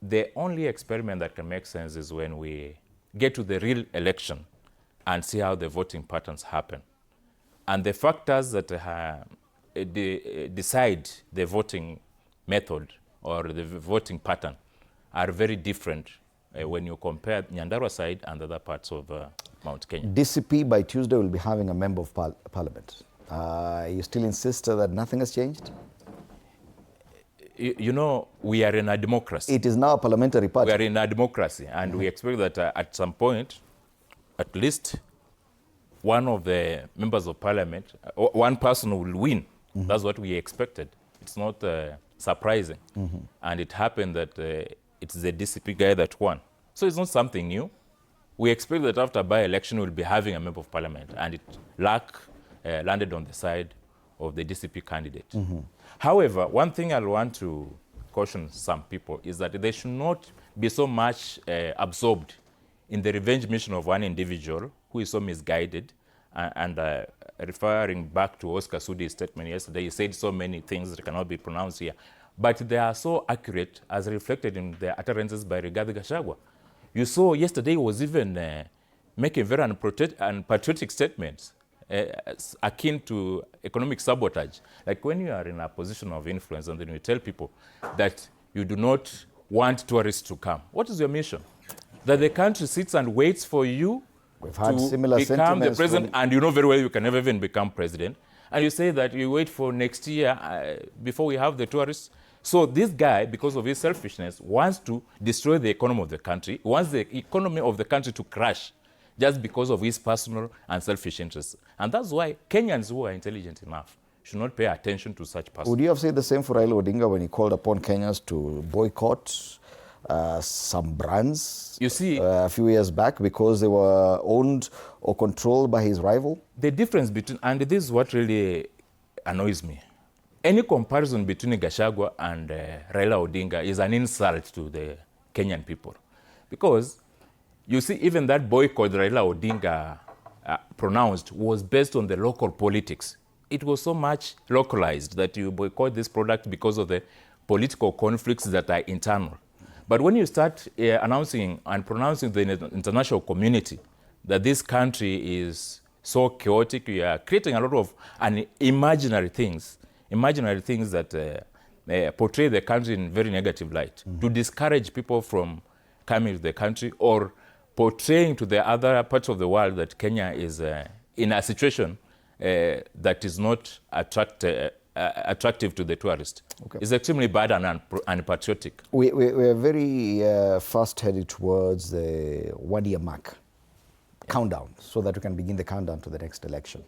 Q: The only experiment that can make sense is when we get to the real election and see how the voting patterns happen. And the factors that decide the voting method or the voting pattern are very different when you compare Nyandarua side and other parts of Mount Kenya.
A: DCP by Tuesday will be having a member of parliament. You still insist that nothing has changed?
Q: You know, we are in a democracy.
A: It is now a parliamentary party.
Q: We are in a democracy, and we expect that at some point, at least one of the members of parliament, one person will win. That's what we expected. It's not surprising. And it happened that it's the DCP guy that won. So it's not something new. We expect that after by-election, we'll be having a member of parliament, and luck landed on the side of the DCP candidate. However, one thing I want to caution some people is that they should not be so much absorbed in the revenge mission of one individual who is so misguided. And referring back to Oscar Sudi's statement yesterday, he said so many things that cannot be pronounced here. But they are so accurate as reflected in the utterances by Rigathi Gachagua. You saw yesterday he was even making very unpatriotic statements akin to economic sabotage. Like when you are in a position of influence and then you tell people that you do not want tourists to come. What is your mission? That the country sits and waits for you to become the president, and you know very well you can never even become president. And you say that you wait for next year before we have the tourists. So this guy, because of his selfishness, wants to destroy the economy of the country, wants the economy of the country to crash just because of his personal and selfish interests. And that's why Kenyans who are intelligent enough should not pay attention to such persons.
A: Would you have said the same for Raila Odinga when he called upon Kenyans to boycott some brands,
Q: you see,
A: a few years back because they were owned or controlled by his rival?
Q: The difference between, and this is what really annoys me, any comparison between Gachagua and Raila Odinga is an insult to the Kenyan people. Because you see, even that boycott Raila Odinga pronounced was based on the local politics. It was so much localized that you boycott this product because of the political conflicts that are internal. But when you start announcing and pronouncing the international community that this country is so chaotic. We are creating a lot of imaginary things that portray the country in very negative light, to discourage people from coming to the country, or portraying to the other parts of the world that Kenya is in a situation that is not attractive to the tourist.
A: Okay.
Q: It's extremely bad and unpatriotic.
A: We're very fast headed towards the 1 year mark countdown, so that we can begin the countdown to the next election.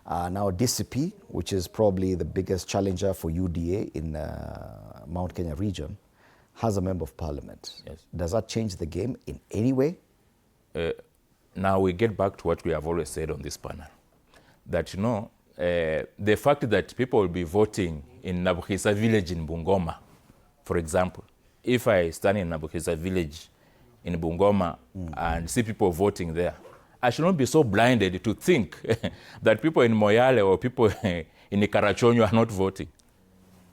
A: Now DCP, which is probably the biggest challenger for UDA in Mount Kenya region, has a member of parliament.
Q: Yes.
A: Does that change the game in any way?
Q: Now we get back to what we have always said on this panel, that the fact that people will be voting in Nabuhisa village in Bungoma, for example, if I stand in Nabuhisa village in Bungoma and see people voting there, I should not be so blinded to think that people in Moyale or people in Ikarachonyo are not voting.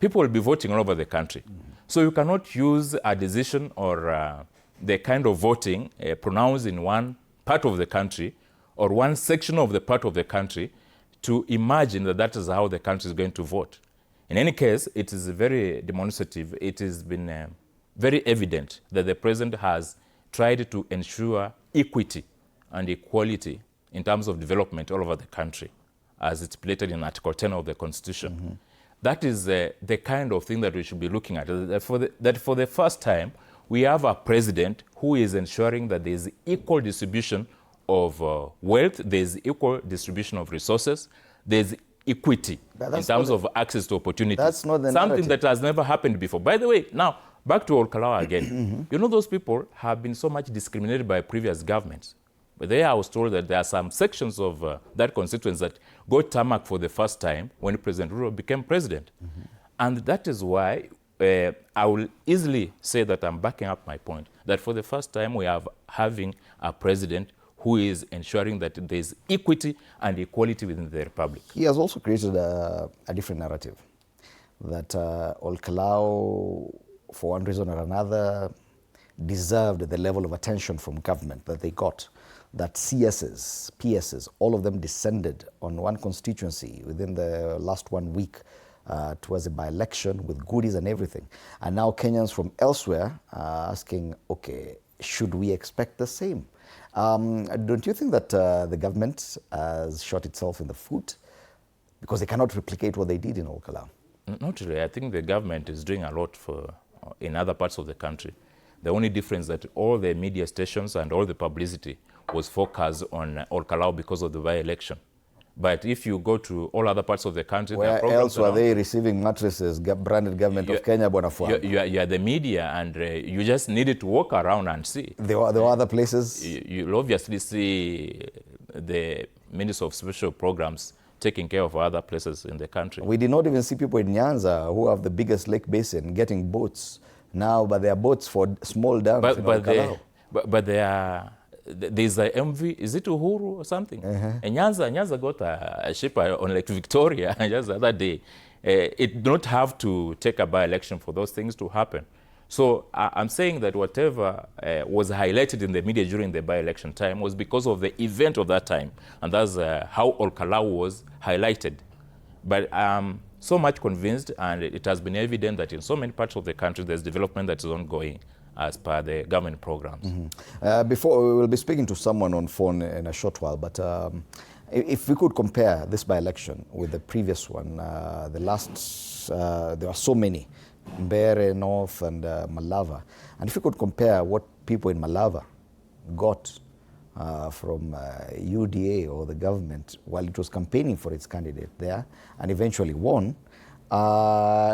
Q: People will be voting all over the country. So you cannot use a decision or the kind of voting pronounced in one part of the country or one section of the part of the country to imagine that that is how the country is going to vote. In any case, it is very demonstrative. It has been very evident that the president has tried to ensure equity and equality in terms of development all over the country, as it's stated in Article 10 of the Constitution. That is the kind of thing that we should be looking at. That for the first time, we have a president who is ensuring that there is equal distribution of wealth, there is equal distribution of resources, there is equity in terms of access to opportunities.
A: That's not the
Q: something
A: narrative
Q: that has never happened before. By the way, now, back to Olkalawa again. Those people have been so much discriminated by previous governments. But there I was told that there are some sections of that constituency that got tarmac for the first time when President Ruto became president. And that is why I will easily say that I'm backing up my point, that for the first time we are having a president who is ensuring that there is equity and equality within the republic.
A: He has also created a different narrative, that Olkalau, for one reason or another, deserved the level of attention from government that they got, that CSs, PSs, all of them descended on one constituency within the last 1 week towards a by-election with goodies and everything. And now Kenyans from elsewhere are asking, okay, should we expect the same? Don't you think that the government has shot itself in the foot because they cannot replicate what they did in Olkalau?
Q: Not really. I think the government is doing a lot in other parts of the country. The only difference that all the media stations and all the publicity was focused on Olkalau because of the by-election. But if you go to all other parts of the country,
A: where else were they receiving mattresses, branded government of Kenya, Bonafua?
Q: You are the media, and you just needed to walk around and see.
A: There were other places?
Q: You'll obviously see the Minister of Special Programs taking care of other places in the country.
A: We did not even see people in Nyanza, who have the biggest lake basin, getting boats now, but they are boats for small dams in Olkalau.
Q: But they are... There's a MV, is it Uhuru or something? And Nyanza got a ship on Lake Victoria just the other day. It did not have to take a by-election for those things to happen. So I'm saying that whatever was highlighted in the media during the by-election time was because of the event of that time. And that's how Olkalau was highlighted. But I'm so much convinced, and it has been evident that in so many parts of the country, there's development that is ongoing as per the government programs.
A: Before, we will be speaking to someone on phone in a short while, but if we could compare this by-election with the previous one, the last, there are so many, Mbere, North, and Malava, and if you could compare what people in Malava got from UDA or the government while it was campaigning for its candidate there and eventually won,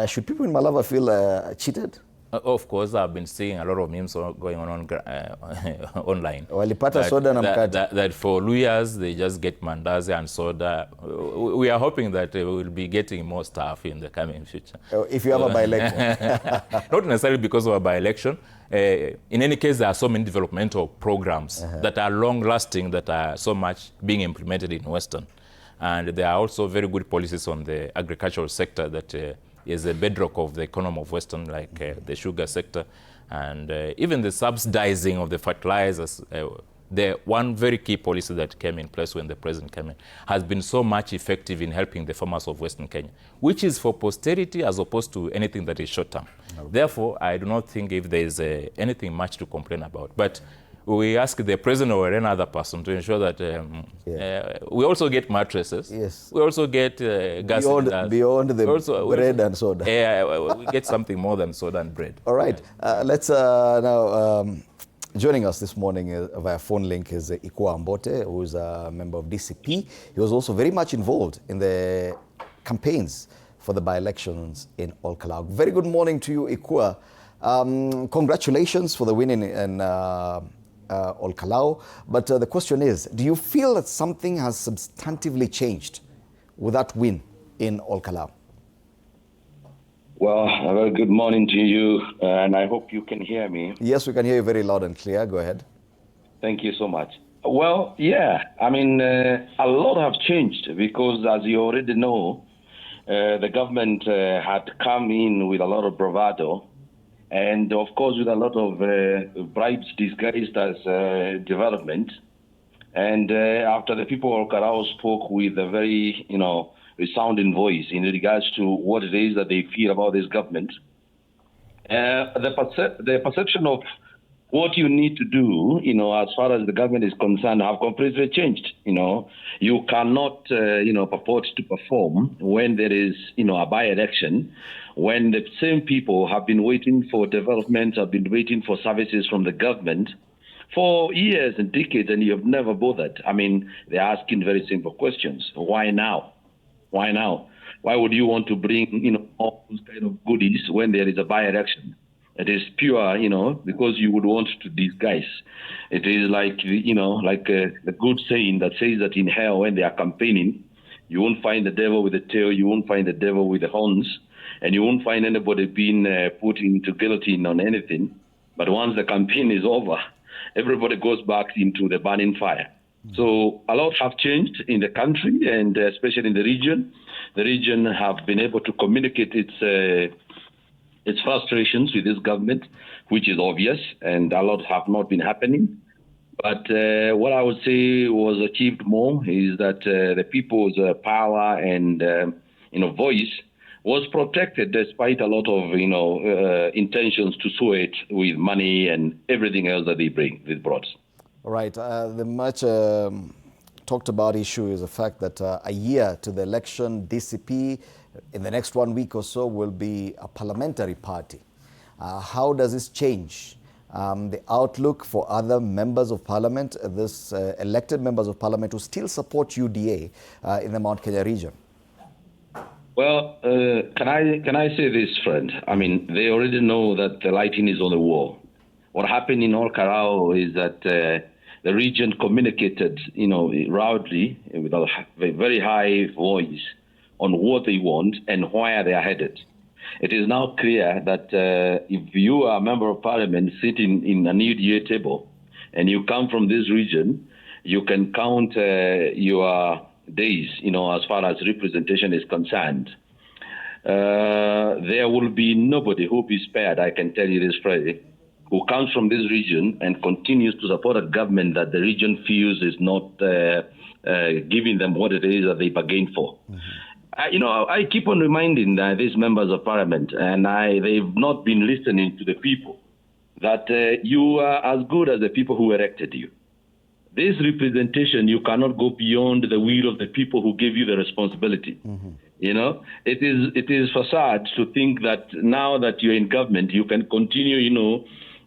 A: should people in Malava feel cheated?
Q: Of course, I've been seeing a lot of memes going on online.
A: That
Q: for Luyas, they just get mandazi and soda. We are hoping that we will be getting more stuff in the coming future.
A: If you have a by-election?
Q: Not necessarily because of a by-election. In any case, there are so many developmental programs that are long-lasting, that are so much being implemented in Western. And there are also very good policies on the agricultural sector that is a bedrock of the economy of Western, like the sugar sector, and even the subsidizing of the fertilizers the one very key policy that came in place when the president came in has been so much effective in helping the farmers of Western Kenya, which is for posterity as opposed to anything that is short-term. Okay. Therefore, I do not think if there is anything much to complain about. But we ask the president or any other person to ensure that we also get mattresses. Yes. We also get gas
A: beyond the bread and soda.
Q: We get something more than soda and bread.
A: All right. Let's now... joining us this morning via phone link is Ikua Ambote, who is a member of DCP. He was also very much involved in the campaigns for the by-elections in Olkalau. Very good morning to you, Ikua. Congratulations for the win in Olkalau. But the question is, do you feel that something has substantively changed with that win in Olkalau?
R: Well, a very good morning to you, and I hope you can hear me.
A: Yes, we can hear you very loud and clear. Go ahead.
R: Thank you so much. Well, yeah, I mean, a lot have changed because, as you already know, the government had come in with a lot of bravado and, of course, with a lot of bribes disguised as development. And after the people of Olkalau spoke with a very, resounding voice in regards to what it is that they feel about this government. The perception of what you need to do, as far as the government is concerned, have completely changed. You cannot, purport to perform when there is, a by-election, when the same people have been waiting for development, have been waiting for services from the government for years and decades, and you have never bothered. I mean, they're asking very simple questions. Why now? Why now? Why would you want to bring, all those kind of goodies when there is a by-election? It is pure, because you would want to disguise. It is like, the good saying that says that in hell, when they are campaigning, you won't find the devil with the tail, you won't find the devil with the horns, and you won't find anybody being put into guillotine on anything. But once the campaign is over, everybody goes back into the burning fire. So a lot have changed in the country, and especially in the region. The region have been able to communicate its frustrations with this government, which is obvious, and a lot have not been happening. But what I would say was achieved more is that the people's power and voice was protected despite a lot of intentions to sow it with money and everything else that they brought.
A: All right. The much talked about issue is the fact that a year to the election, DCP in the next 1 week or so will be a parliamentary party. How does this change the outlook for other members of parliament, this elected members of parliament who still support UDA in the Mount Kenya region?
R: Well, can I say this, friend? I mean, they already know that the lighting is on the wall. What happened in Olkalau is that the region communicated, loudly with a very high voice on what they want and where they are headed. It is now clear that if you are a member of parliament sitting in an UDA table and you come from this region, you can count your days, as far as representation is concerned. There will be nobody who will be spared, I can tell you this, Friday, who comes from this region and continues to support a government that the region feels is not giving them what it is that they bargained for. I keep on reminding these members of parliament, and they've not been listening to the people, that you are as good as the people who elected you. This representation, you cannot go beyond the will of the people who gave you the responsibility. It is facade to think that now that you're in government, you can continue,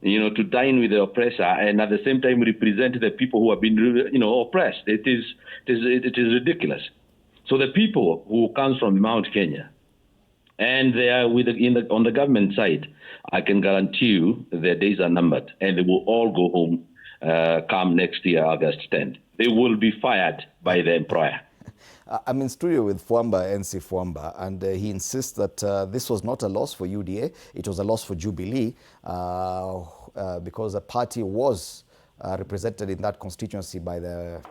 R: to dine with the oppressor and at the same time represent the people who have been, oppressed. It is ridiculous. So the people who comes from Mount Kenya, and they are on the government side, I can guarantee you their days are numbered, and they will all go home come next year, August 10th. They will be fired by the employer.
A: I'm in studio with Fuamba, NC Fuamba, and he insists that this was not a loss for UDA, it was a loss for Jubilee because the party was represented in that constituency by the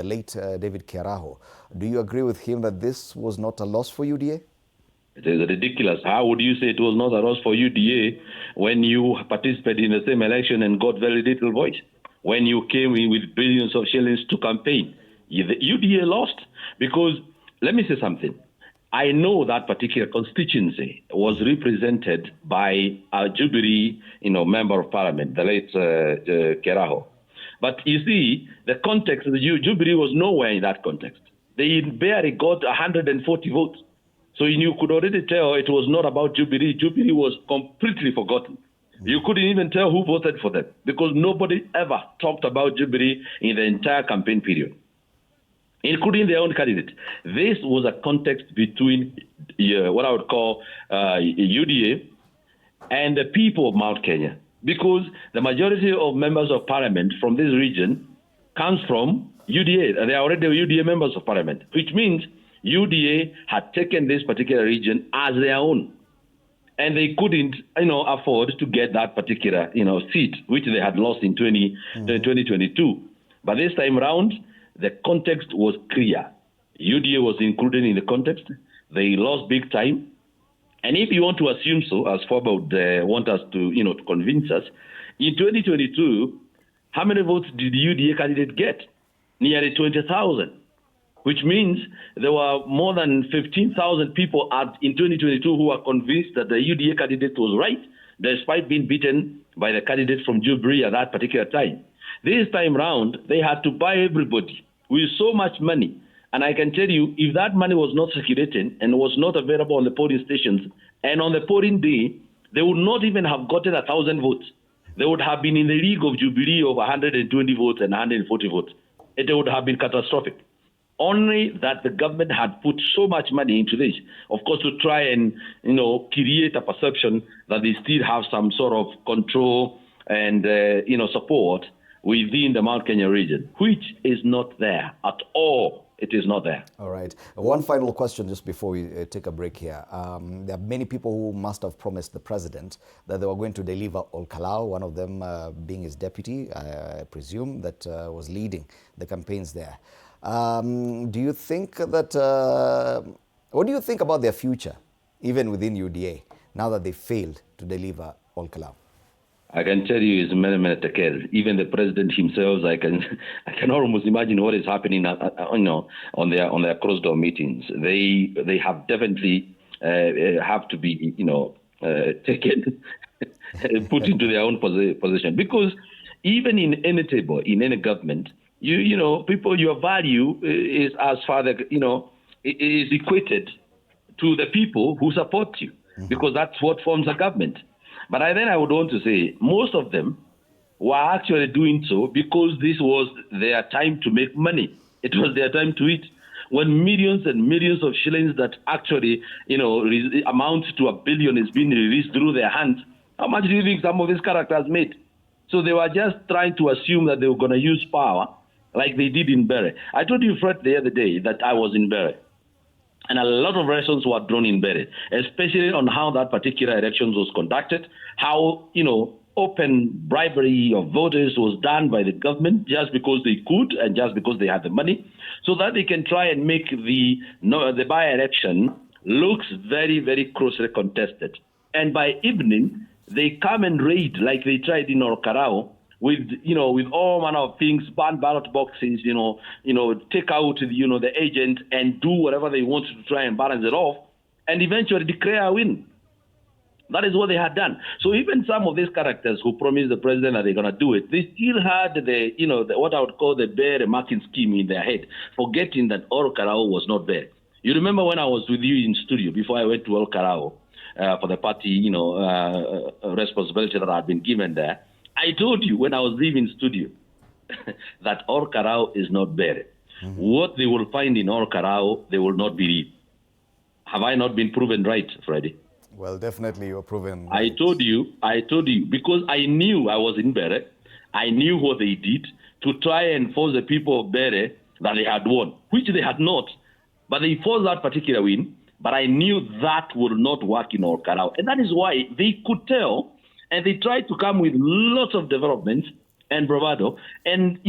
A: late David Keraho. Do you agree with him that this was not a loss for UDA?
R: It is ridiculous. How would you say it was not a loss for UDA when you participated in the same election and got very little voice? when you came in with billions of shillings to campaign. The UDA lost because, let me say something. I know that particular constituency was represented by a Jubilee, member of parliament, the late Keraho. But you see, the context of the Jubilee was nowhere in that context. They barely got 140 votes. So you could already tell it was not about Jubilee. Jubilee was completely forgotten. You couldn't even tell who voted for them because nobody ever talked about Jubilee in the entire campaign period, including their own candidate. This was a context between what I would call UDA and the people of Mount Kenya, because the majority of members of parliament from this region comes from UDA. They are already UDA members of parliament, which means UDA had taken this particular region as their own. And they couldn't, afford to get that particular, seat, which they had lost in 2022. But this time around, the context was clear. UDA was included in the context. They lost big time. And if you want to assume so, as FOBA would want us to, to convince us, in 2022, how many votes did the UDA candidate get? Nearly 20,000, which means there were more than 15,000 people in 2022 who were convinced that the UDA candidate was right, despite being beaten by the candidate from Jubilee at that particular time. This time round, they had to buy everybody with so much money. And I can tell you, if that money was not circulating and was not available on the polling stations, and on the polling day, they would not even have gotten 1,000 votes. They would have been in the league of Jubilee of 120 votes and 140 votes. It would have been catastrophic. Only that the government had put so much money into this, of course, to try and, create a perception that they still have some sort of control and, support within the Mount Kenya region, which is not there at all. It is not there.
A: All right. One final question just before we take a break here. There are many people who must have promised the president that they were going to deliver Olkalau, one of them being his deputy, I presume, that was leading the campaigns there. Do you think that, what do you think about their future, even within UDA, now that they failed to deliver Olkalau?
R: I can tell you it's many takes. Even the president himself, I can almost imagine what is happening, on their cross-door meetings. They have definitely have to be, taken, put into their own position. Because even in any table, in any government, people, your value is as far as, is equated to the people who support you, because that's what forms a government. But I would want to say most of them were actually doing so because this was their time to make money. It was their time to eat. When millions and millions of shillings that actually, amount to $1 billion is being released through their hands, how much do you think some of these characters made? So they were just trying to assume that they were going to use power like they did in Bere. I told you, Fred, the other day that I was in Bere. And a lot of lessons were drawn in Bere, especially on how that particular election was conducted, how, open bribery of voters was done by the government just because they could and just because they had the money, so that they can try and make the by-election looks very, very closely contested. And by evening, they come and raid like they tried in Orkarao, with all manner of things, ban ballot boxes, take out the agent and do whatever they want to try and balance it off, and eventually declare a win. That is what they had done. So even some of these characters who promised the president that they're going to do it, they still had the what I would call the Bere marking scheme in their head, forgetting that Orkarao was not there. You remember when I was with you in studio before I went to Orkarao for the party, responsibility that I had been given there. I told you when I was leaving studio that Orkarao is not Bere. What they will find in Orkarao, they will not believe. Have I not been proven right, Freddie?
A: Well, definitely you're proven
R: right. I told you, because I knew I was in Bere. I knew what they did to try and force the people of Bere that they had won, which they had not. But they forced that particular win. But I knew that would not work in Orkarao. And that is why they could tell. And they tried to come with lots of developments and bravado and,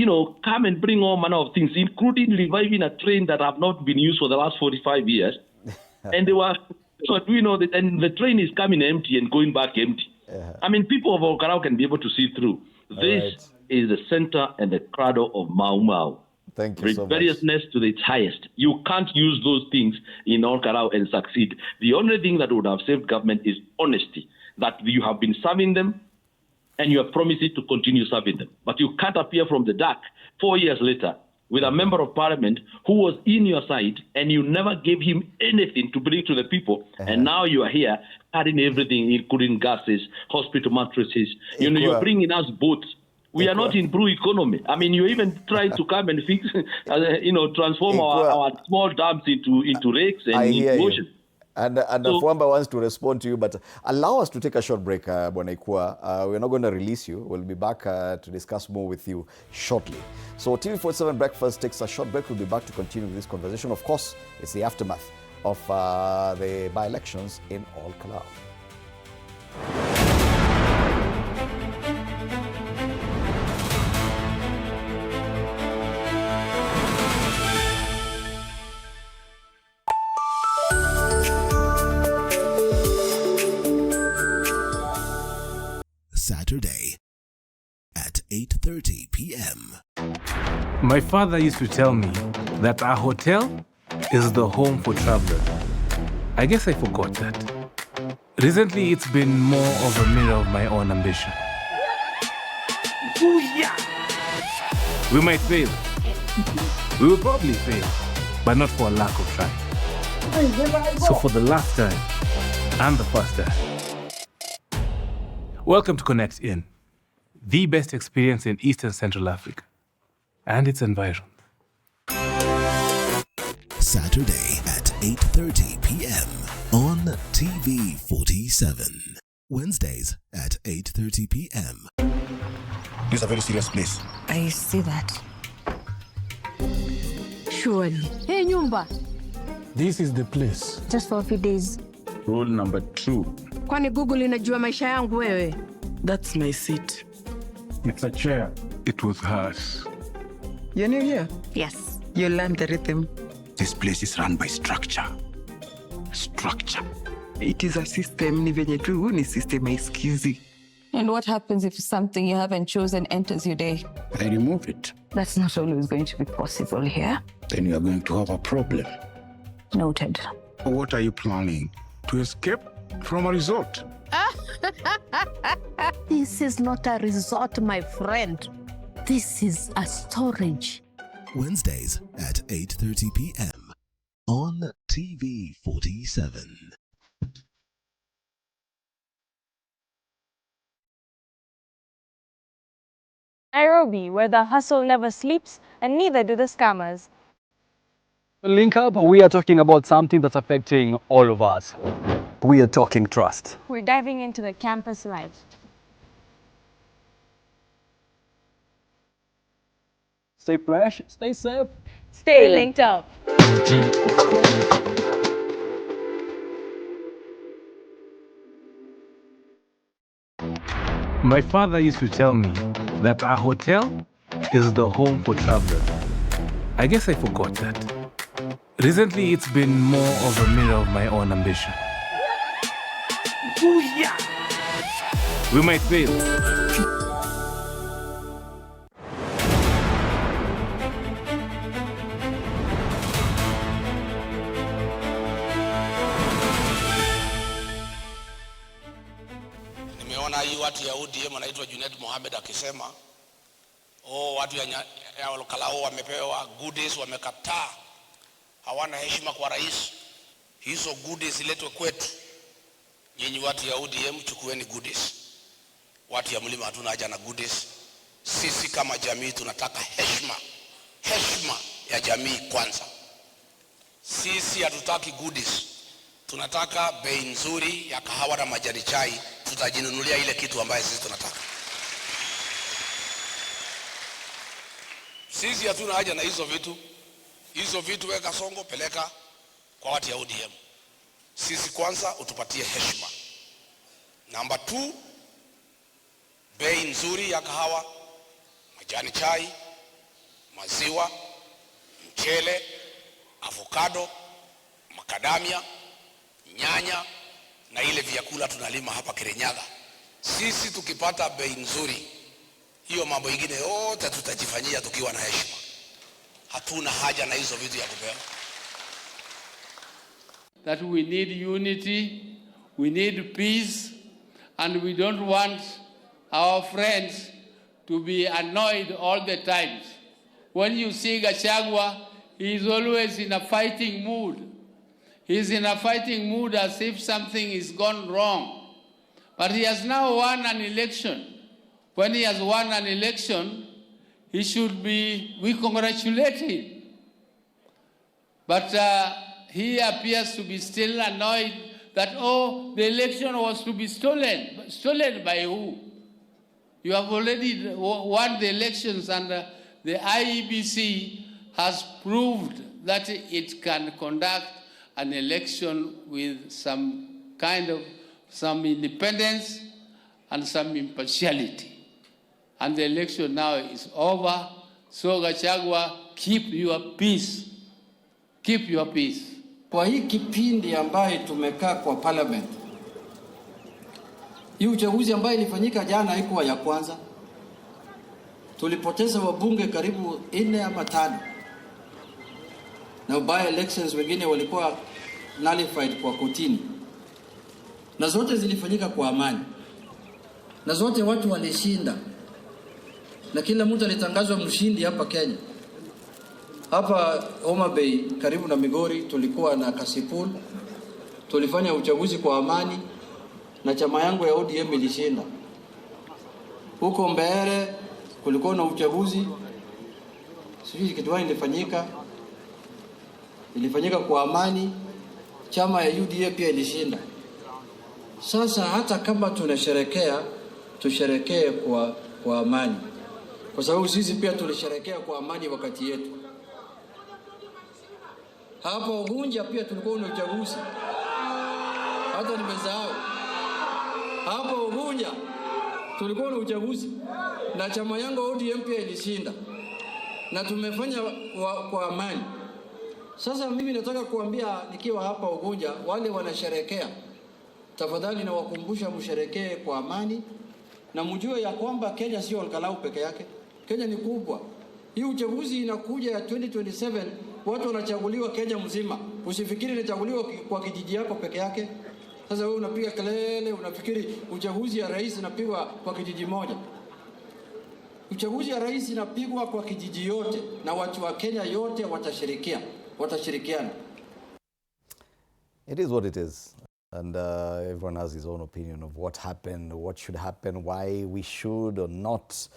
R: come and bring all manner of things, including reviving a train that have not been used for the last 45 years. And they were, and the train is coming empty and going back empty. I mean, people of Orkarao can be able to see through. This is the center and the cradle of Mau Mau.
A: Thank you so much.
R: Rebelliousness to its highest. You can't use those things in Olkarau and succeed. The only thing that would have saved government is honesty, that you have been serving them and you are promising to continue serving them. But you can't appear from the dark 4 years later with a member of parliament who was in your side and you never gave him anything to bring to the people. And now you are here carrying everything, including gases, hospital mattresses. You know, you're bringing us boats. We are not in blue economy. I mean, you even trying to come and fix, transform our small dams into lakes and into ocean.
A: And Fuamba wants to respond to you, but allow us to take a short break, Bwana Ikua. We're not going to release you. We'll be back to discuss more with you shortly. So TV47 Breakfast takes a short break. We'll be back to continue this conversation. Of course, it's the aftermath of the by-elections in Olkalau.
H: Saturday at 8:30 p.m.
K: My father used to tell me that our hotel is the home for travelers. I guess I forgot that. Recently, it's been more of a mirror of my own ambition. We might fail. We will probably fail, but not for a lack of trying. So for the last time, and the first time, welcome to Connect In, the best experience in Eastern Central Africa and its environs.
H: Saturday at 8:30 p.m. on TV47. Wednesdays at 8:30 p.m.
L: This is a very serious place.
F: I see that. Surely. Hey, Nyumba.
L: This is the place.
F: Just for a few days.
L: Rule number 2.
F: Kwani Google inajua maisha yangu wewe?
L: That's my seat. It's a chair. It was hers.
S: You're new here?
F: Yes.
S: You learned the rhythm.
L: This place is run by structure. Structure.
S: It is a system. Ni venye tu ni system haisikizi.
N: And what happens if something you haven't chosen enters your day?
L: I remove it.
N: That's not always going to be possible here.
L: Then you are going to have a problem.
N: Noted.
L: What are you planning? To escape from a resort?
F: This is not a resort, my friend. This is a storage.
H: Wednesdays at 8:30 p.m. on TV47.
I: Nairobi, where the hustle never sleeps and neither do the scammers.
J: Link up, we are talking about something that's affecting all of us. We are talking trust.
I: We're diving into the campus life.
J: Stay fresh, stay safe.
I: Stay linked up.
K: My father used to tell me that our hotel is the home for travelers. I guess I forgot that. Recently, it's been more of a mirror of my own ambition. We might fail.
T: Nimeona hii watu ya UDA wanaitwa Junet Mohamed akisema watu ya Olkalau wamepewa goodies, wamekataa, hawana heshima kwa rais. Hizo goodies ziletwe kwetu. Nyinyi watu ya UDM chukueni goodies. Watu ya mlima hatuna haja na goodies. Sisi kama jamii tunataka heshima. Heshima ya jamii kwanza. Sisi hatutaki goodies. Tunataka bei nzuri ya kahawa na majani chai. Tutajinunulia ile kitu ambayo sisi tunataka. Sisi hatuna haja na hizo vitu. Hizo vitu weka Songo, peleka kwa watu ya ODM. Sisi kwanza utupatie heshima. Number 2, bei nzuri ya kahawa, majani chai, maziwa, mchele, avocado, makadamia, nyanya na ile vyakula tunalima hapa Kirinyaga. Sisi tukipata bei nzuri Hiyo mambo ingine yote tutajifanyia tukiwa na heshima. Hatuna haja na hizo vitu ya kupewa.
U: That we need unity, we need peace, and we don't want our friends to be annoyed all the time. When you see Gachagua, he is always in a fighting mood. He's in a fighting mood as if something is gone wrong. But he has now won an election. When he has won an election, we congratulate him. But he appears to be still annoyed that, oh, the election was to be stolen. Stolen by who? You have already won the elections, and the IEBC has proved that it can conduct an election with some independence and some impartiality. And the election now is over. So Gachagua, keep your peace. Keep your peace.
V: Kwa hii kipindi ambaye tumekaa kwa parliament, hii uchaguzi ambaye ilifanyika jana haikuwa ya kwanza. Tulipoteza wabunge karibu 4 ama 5. Na by elections wengine walikuwa nullified kwa kotini. Na zote zilifanyika kwa amani. Na zote watu walishinda. Na kila mtu alitangazwa mshindi hapa Kenya. Hapa Homa Bay karibu na Migori tulikuwa na Kasipul. Tulifanya uchaguzi kwa amani na chama yangu ya UDA ilishinda. Huko Mbeere kulikuwa na uchaguzi. Sijui kitu gani ilifanyika kwa amani, chama ya UDA pia ilishinda. Sasa hata kama tunasherekea, tusherekee kwa amani. Kwa sababu sisi pia tulisherekea kwa amani wakati yetu. Hapa Ugunja pia tulikuwa na uchaguzi. Hata nimesahau. Hapa Ugunja tulikuwa na uchaguzi na chama yangu ODM pia ilishinda. Na tumefanya kwa amani. Sasa mimi nataka kuambia nikiwa hapa Ugunja, wale wanasherekea, tafadhali na wakumbusha msherekee kwa amani na mjue ya kwamba Kenya sio Olkalau peke yake. Kenya ni kubwa. Hii uchaguzi inakuja ya 2027, watu wanachaguliwa Kenya mzima. Usifikiri inachaguliwa kwa kijiji yako peke yake. Sasa wewe unapiga kelele, unafikiri uchaguzi ya rais inapigwa kwa kijiji moja. Uchaguzi ya rais inapigwa kwa kijiji yote na watu wa Kenya yote watashirikiana.
A: It is what it is. And everyone has his own opinion of what happened, what should happen, why we should or not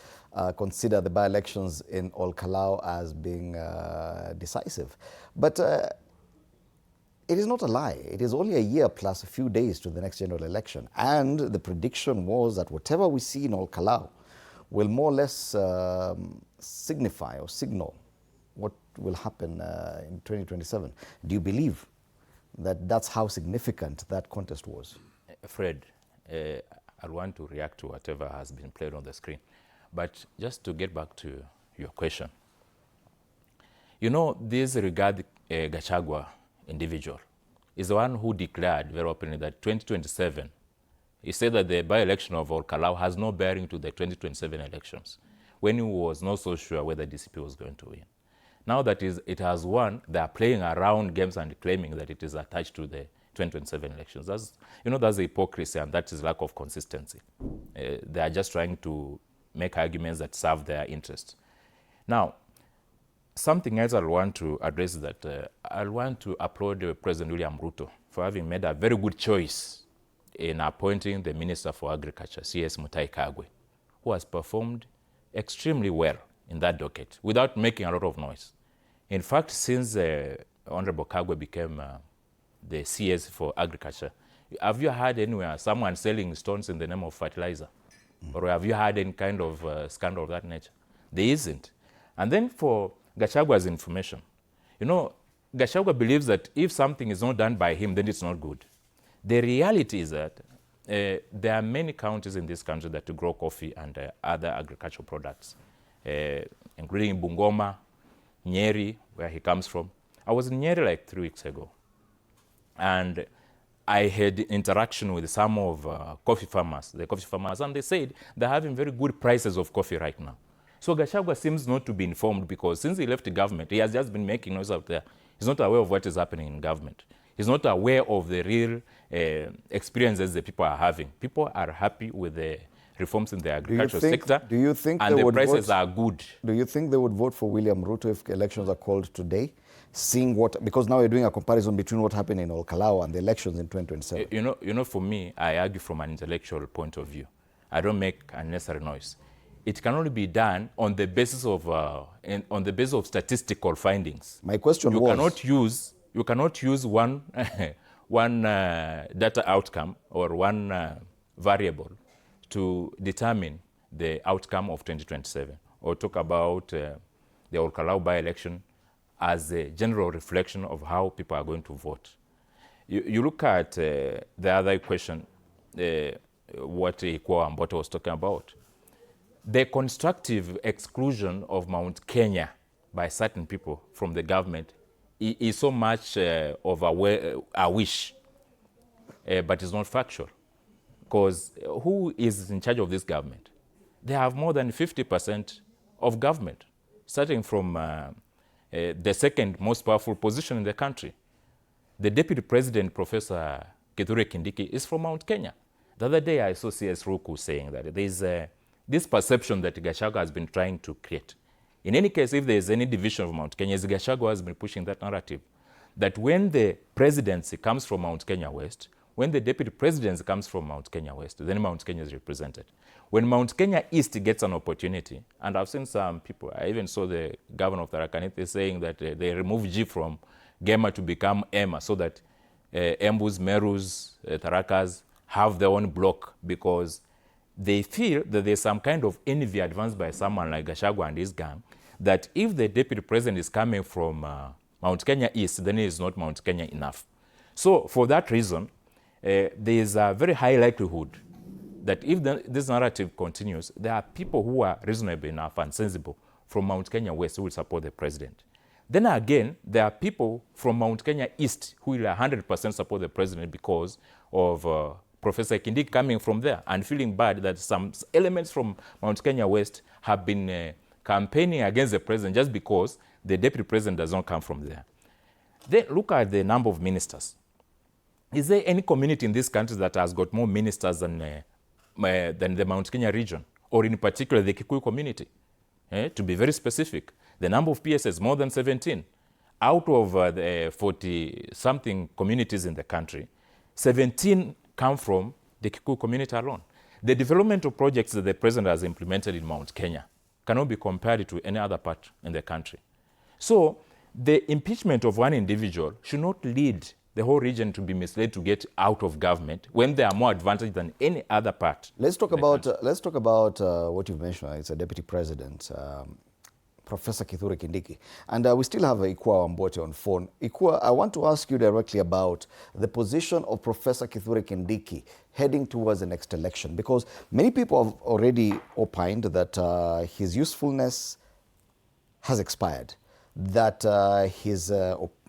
A: consider the by-elections in Olkalau as being decisive. But it is not a lie. It is only a year plus a few days to the next general election. And the prediction was that whatever we see in Olkalau will more or less signify or signal what will happen in 2027. Do you believe that that's how significant that contest was?
Q: Fred, I want to react to whatever has been played on the screen. But just to get back to your question, you know, this regard Gachagua individual is the one who declared very openly that 2027, he said that the by-election of Olkalau has no bearing to the 2027 elections, when he was not so sure whether DCP was going to win. Now that it has won, they are playing around games and claiming that it is attached to the 2027 elections. That's the hypocrisy, and that is lack of consistency. They are just trying to make arguments that serve their interest. Now, something else I want to address is that I want to applaud President William Ruto for having made a very good choice in appointing the Minister for Agriculture, CS Mutahi Kagwe, who has performed extremely well in that docket without making a lot of noise. In fact, since Honorable Kagwe became the CS for Agriculture, have you heard anywhere someone selling stones in the name of fertilizer? Or have you heard any kind of scandal of that nature? There isn't. And then for Gachagua's information, you know, Gachagua believes that if something is not done by him, then it's not good. The reality is that there are many counties in this country that grow coffee and other agricultural products, including Bungoma, Nyeri, where he comes from. I was in Nyeri like 3 weeks ago. And I had interaction with some of coffee farmers, the coffee farmers, and they said they're having very good prices of coffee right now. So Gachagua seems not to be informed because since he left the government, he has just been making noise out there. He's not aware of what is happening in government. He's not aware of the real experiences that people are having. People are happy with the reforms in the agricultural sector.
A: Do you think
Q: and the prices are good?
A: Do you think they would vote for William Ruto if elections are called today? Seeing what, because now you're doing a comparison between what happened in Olkalau and the elections in 2027.
Q: You know, for me, I argue from an intellectual point of view. I don't make unnecessary noise. It can only be done on the basis of statistical findings.
A: My question was,
Q: you cannot use one data outcome or one variable to determine the outcome of 2027 or talk about the Olkalau by-election as a general reflection of how people are going to vote. You look at the other question, what Ikwa Amboto was talking about. The constructive exclusion of Mount Kenya by certain people from the government is so much of a wish, but it's not factual. Because who is in charge of this government? They have more than 50% of government, starting from the second most powerful position in the country. The deputy president, Professor Kithure Kindiki, is from Mount Kenya. The other day I saw C.S. Ruku saying that there is this perception that Gachagua has been trying to create. In any case, if there is any division of Mount Kenya, Gachagua has been pushing that narrative, that when the presidency comes from Mount Kenya West, when the deputy presidency comes from Mount Kenya West, then Mount Kenya is represented. When Mount Kenya East gets an opportunity, and I've seen some people, I even saw the governor of Tharaka Nithi saying that they remove G from Gema to become Emma, so that Embus, Merus, Tharakas have their own block, because they feel that there's some kind of envy advanced by someone like Gachagua and his gang, that if the deputy president is coming from Mount Kenya East, then it is not Mount Kenya enough. So for that reason, there is a very high likelihood that if this narrative continues, there are people who are reasonable enough and sensible from Mount Kenya West who will support the president. Then again, there are people from Mount Kenya East who will 100% support the president because of Professor Kindiki coming from there and feeling bad that some elements from Mount Kenya West have been campaigning against the president just because the deputy president does not come from there. Then look at the number of ministers. Is there any community in this country that has got more ministers than the Mount Kenya region, or in particular the Kikuyu community? To be very specific, the number of PSs, more than 17. Out of the 40-something communities in the country, 17 come from the Kikuyu community alone. The developmental projects that the president has implemented in Mount Kenya cannot be compared to any other part in the country. So the impeachment of one individual should not lead the whole region to be misled to get out of government when they are more advantaged than any other part.
A: Let's talk about what you've mentioned. It's a deputy president, Professor Kithure Kindiki. And we still have Ikwa Ambote on phone. Ikwa, I want to ask you directly about the position of Professor Kithure Kindiki heading towards the next election, because many people have already opined that his usefulness has expired, that his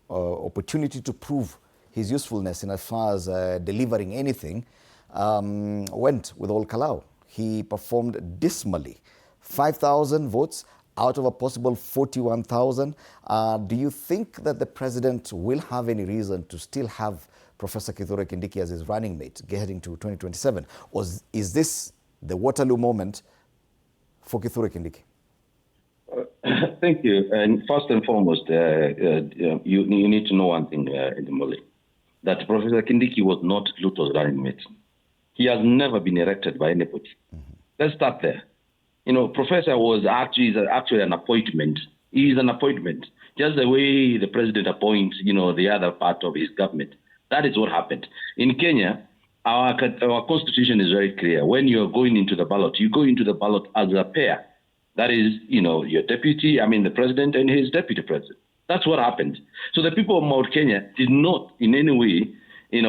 A: opportunity to prove his usefulness in as far as delivering anything went with Olkalau. He performed dismally. 5,000 votes out of a possible 41,000. Do you think that the president will have any reason to still have Professor Kithure Kindiki as his running mate heading to 2027? Or is this the Waterloo moment for Kithure Kindiki?
R: Thank you. And first and foremost, you need to know one thing, Edmoli, that Professor Kindiki was not Luto's running mate. He has never been elected by anybody. Let's start there. You know, Professor was actually an appointment. He is an appointment, just the way the president appoints, the other part of his government. That is what happened. In Kenya, our constitution is very clear. When you're going into the ballot, you go into the ballot as a pair. That is, your deputy, the president and his deputy president. That's what happened. So the people of Mount Kenya did not in any way, give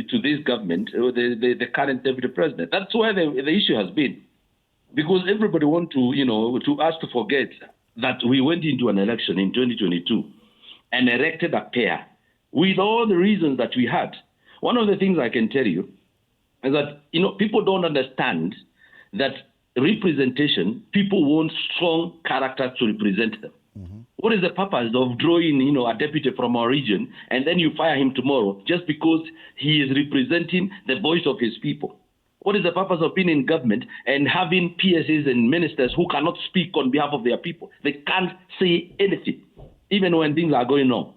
R: to this government the current deputy president. That's where the issue has been. Because everybody wants to us to forget that we went into an election in 2022 and elected a pair with all the reasons that we had. One of the things I can tell you is that, people don't understand that representation, people want strong characters to represent them. What is the purpose of drawing, a deputy from our region and then you fire him tomorrow just because he is representing the voice of his people? What is the purpose of being in government and having PSs and ministers who cannot speak on behalf of their people? They can't say anything, even when things are going on.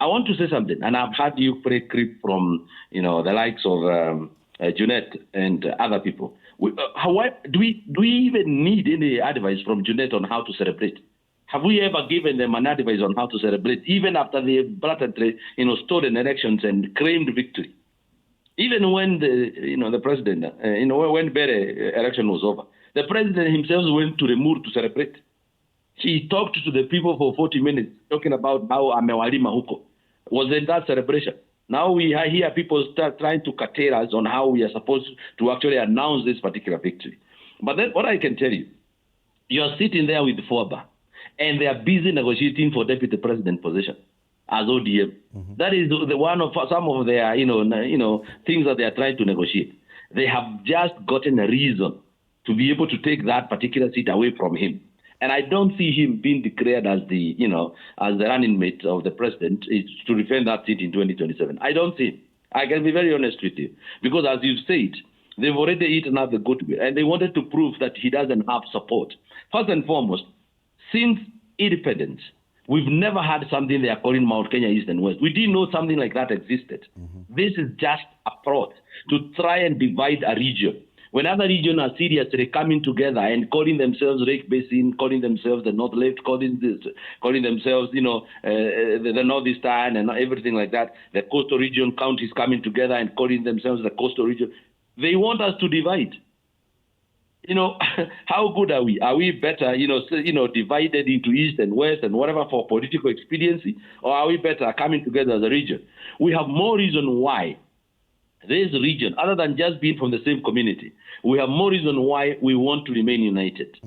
R: I want to say something, and I've had you play clip from, the likes of Jeanette and other people. Do we even need any advice from Jeanette on how to celebrate? Have we ever given them an advice on how to celebrate, even after they blatantly, stolen elections and claimed victory? Even when the president, when Bere election was over, the president himself went to the Moor to celebrate. He talked to the people for 40 minutes, talking about how amewalima huko. Was in that celebration. Now we hear people start trying to curtail us on how we are supposed to actually announce this particular victory. But then what I can tell you, you're sitting there with Forba, and they are busy negotiating for deputy president position as ODM. That is one of some of their, things that they are trying to negotiate. They have just gotten a reason to be able to take that particular seat away from him. And I don't see him being declared as the, as the running mate of the president to defend that seat in 2027. I don't see him. I can be very honest with you. Because as you've said, they've already eaten up the goodwill. And they wanted to prove that he doesn't have support. First and foremost, since independence, we've never had something they are calling Mount Kenya East and West. We didn't know something like that existed. This is just a plot to try and divide a region. When other regions are seriously coming together and calling themselves Lake Basin, calling themselves the North Left, calling themselves, the Northeastern and everything like that, the coastal region counties coming together and calling themselves the coastal region, they want us to divide. How good are we? Are we better, divided into East and West and whatever for political expediency? Or are we better coming together as a region? We have more reason why this region, other than just being from the same community, we have more reason why we want to remain united.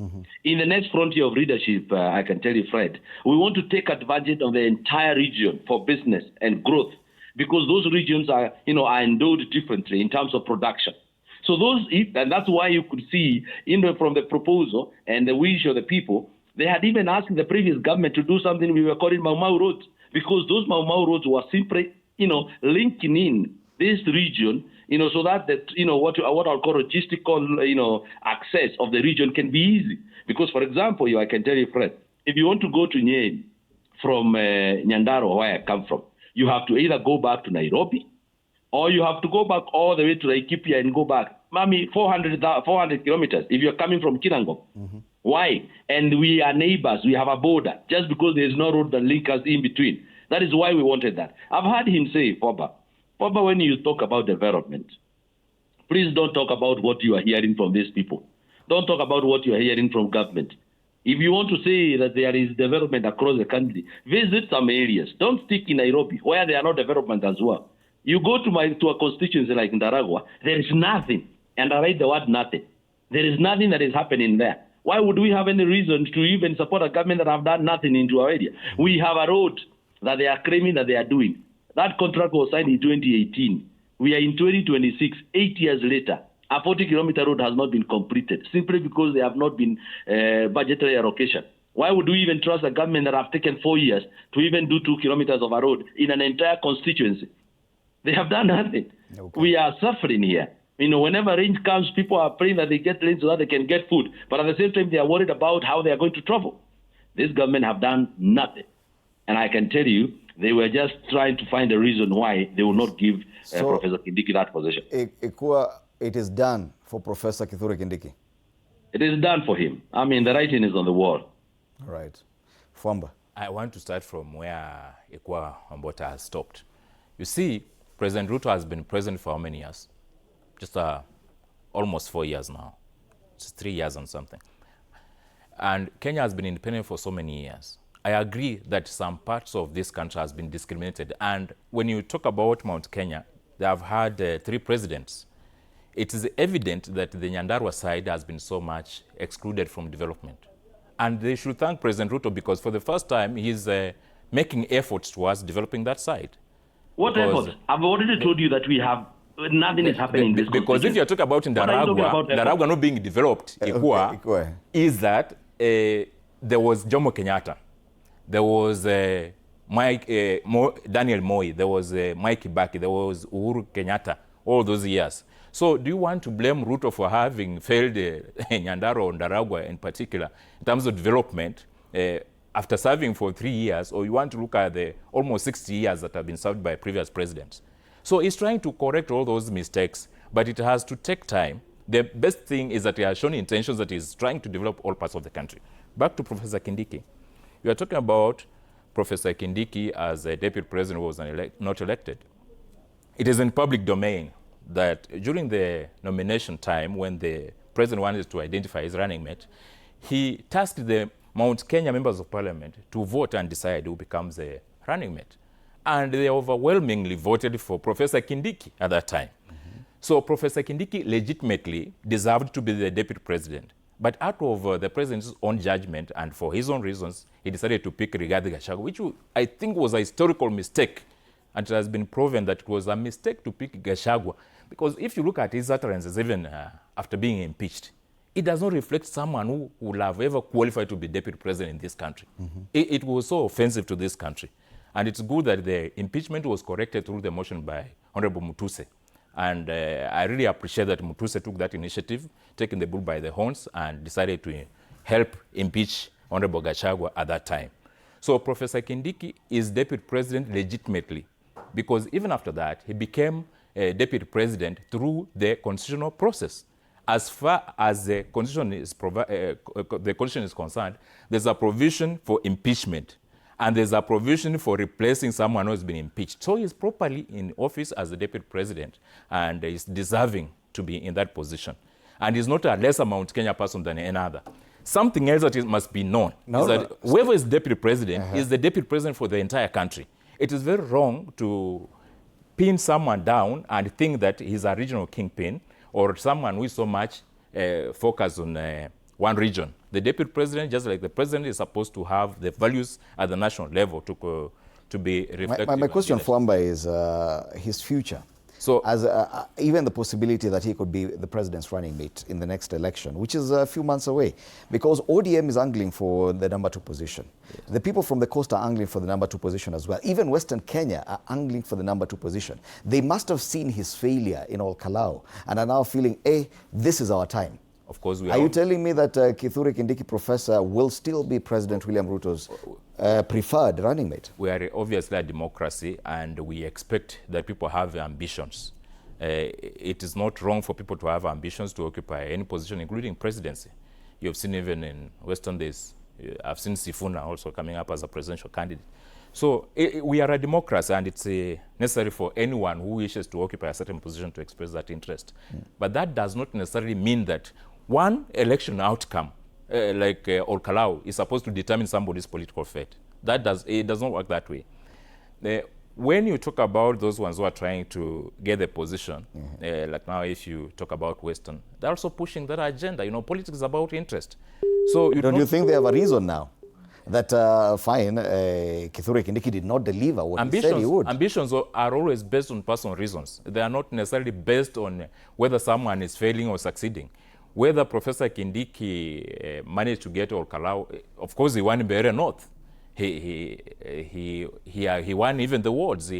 R: In the next frontier of leadership, I can tell you, Fred, we want to take advantage of the entire region for business and growth, because those regions are, are endowed differently in terms of production. So and that's why you could see, from the proposal and the wish of the people, they had even asked the previous government to do something we were calling Mau Mau roads, because those Mau Mau roads were simply, linking in this region, so that what I'll call logistical, access of the region can be easy. Because, for example, I can tell you, Fred, if you want to go to Nyeri from Nyandarua, where I come from, you have to either go back to Nairobi, or you have to go back all the way to Laikipia and go back. Mami, 400 kilometers if you're coming from Kinangop. Why? And we are neighbors. We have a border. Just because there's no road that links us in between. That is why we wanted that. I've heard him say, Papa, when you talk about development, please don't talk about what you are hearing from these people. Don't talk about what you are hearing from government. If you want to say that there is development across the country, visit some areas. Don't stick in Nairobi, where there are no development as well. You go to a constituency like Ndaragwa, there is nothing. And I write the word nothing. There is nothing that is happening there. Why would we have any reason to even support a government that have done nothing into our area? We have a road that they are claiming that they are doing. That contract was signed in 2018. We are in 2026, 8 years later. A 40-kilometer road has not been completed, simply because they have not been budgetary allocation. Why would we even trust a government that have taken 4 years to even do 2 kilometers of a road in an entire constituency? They have done nothing. Okay. We are suffering here. Whenever rain comes, people are praying that they get rain so that they can get food. But at the same time, they are worried about how they are going to travel. This government have done nothing. And I can tell you, they were just trying to find a reason why they will not give Professor Kindiki that position.
A: It is done for Professor Kithure Kindiki?
R: It is done for him. I mean, the writing is on the wall.
A: All right. Fwamba.
Q: I want to start from where Ikwa Wambota has stopped. You see, President Ruto has been president for how many years? Just almost 4 years now. It's 3 years and something. And Kenya has been independent for so many years. I agree that some parts of this country has been discriminated. And when you talk about Mount Kenya, they have had 3 presidents. It is evident that the Nyandarua side has been so much excluded from development. And they should thank President Ruto, because for the first time, he's making efforts towards developing that side.
R: What
Q: Because
R: efforts? I've already told you that we have nothing is happening in this
Q: because if you're talking about in
R: What are you talking about
Q: Ndaragwa not being developed,
A: Ikwa.
Q: is that there was Jomo Kenyatta, there was Daniel Moi, there was Mike Kibaki, there was Uhuru Kenyatta, all those years. So do you want to blame Ruto for having failed Nyandarua or Ndaragwa in particular in terms of development after serving for 3 years, or you want to look at the almost 60 years that have been served by previous presidents? So he's trying to correct all those mistakes, but it has to take time. The best thing is that he has shown intentions that he's trying to develop all parts of the country. Back to Professor Kindiki. You are talking about Professor Kindiki as a deputy president who was not elected. It is in public domain that during the nomination time, when the president wanted to identify his running mate, he tasked the Mount Kenya members of parliament to vote and decide who becomes the running mate. And they overwhelmingly voted for Professor Kindiki at that time. So Professor Kindiki legitimately deserved to be the deputy president. But out of the president's own judgment and for his own reasons, he decided to pick Rigathi Gachagua, which I think was a historical mistake. And it has been proven that it was a mistake to pick Gachagua. Because if you look at his utterances, even after being impeached, it does not reflect someone who would have ever qualified to be deputy president in this country. It was so offensive to this country. And it's good that the impeachment was corrected through the motion by Honorable Mutuse. And I really appreciate that Mutuse took that initiative, taking the bull by the horns, and decided to help impeach Honorable Gachagua at that time. So Professor Kindiki is deputy president legitimately, because even after that, he became a deputy president through the constitutional process. As far as the constitution is concerned, there's a provision for impeachment, and there's a provision for replacing someone who has been impeached. So he's properly in office as the deputy president, and is deserving to be in that position. And he's not a lesser Mount Kenya person than another. Something else that must be known is that whoever is deputy president is the deputy president for the entire country. It is very wrong to pin someone down and think that he's a regional kingpin or someone who is so much focused on one region. The deputy president, just like the president, is supposed to have the values at the national level to be reflected.
A: My question for Amba is his future. So, as even the possibility that he could be the president's running mate in the next election, which is a few months away, because ODM is angling for the number 2 position. Yes. The people from the coast are angling for the number 2 position as well. Even Western Kenya are angling for the number 2 position. They must have seen his failure in Ol Kalou and are now feeling, hey, this is our time.
Q: Of course, we
A: are you telling me that Kithure Kindiki Professor will still be President William Ruto's preferred running mate?
Q: We are obviously a democracy, and we expect that people have ambitions. It is not wrong for people to have ambitions to occupy any position, including presidency. You have seen even in Western days, I've seen Sifuna also coming up as a presidential candidate. So we are a democracy, and it's necessary for anyone who wishes to occupy a certain position to express that interest. But that does not necessarily mean that one election outcome, like Ol Kalou, is supposed to determine somebody's political fate. It does not work that way. When you talk about those ones who are trying to get the position, like now if you talk about Western, they're also pushing that agenda. You know, politics is about interest. So
A: don't you think they have a reason now? That Kithure Kindiki did not deliver what he said he would.
Q: Ambitions are always based on personal reasons. They are not necessarily based on whether someone is failing or succeeding. Whether Professor Kindiki managed to get Ol Kalou, of course he won Mbeere North. He won even the wards.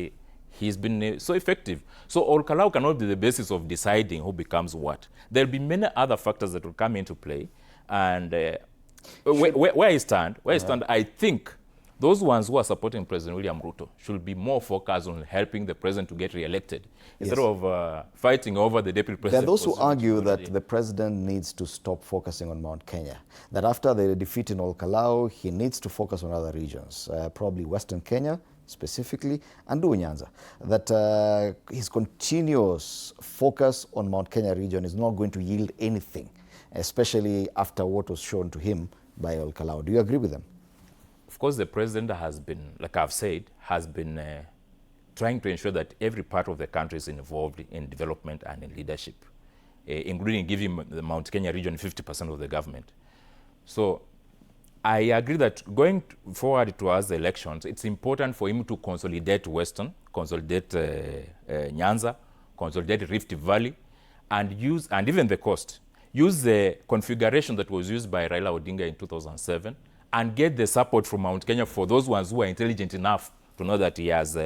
Q: He's been so effective. So Ol Kalou cannot be the basis of deciding who becomes what. There will be many other factors that will come into play. And where I stand, I think those ones who are supporting President William Ruto should be more focused on helping the president to get re-elected instead of fighting over the deputy president.
A: There are those who argue that the president needs to stop focusing on Mount Kenya, that after the defeat in Ol Kalou, he needs to focus on other regions, probably Western Kenya specifically, and Nyanza, that his continuous focus on Mount Kenya region is not going to yield anything, especially after what was shown to him by Ol Kalou. Do you agree with them?
Q: Of course, the president has been, like I've said, trying to ensure that every part of the country is involved in development and in leadership, including giving the Mount Kenya region 50% of the government. So I agree that going forward towards the elections, it's important for him to consolidate Western, consolidate Nyanza, consolidate Rift Valley, and even the coast. Use the configuration that was used by Raila Odinga in 2007 and get the support from Mount Kenya for those ones who are intelligent enough to know that he has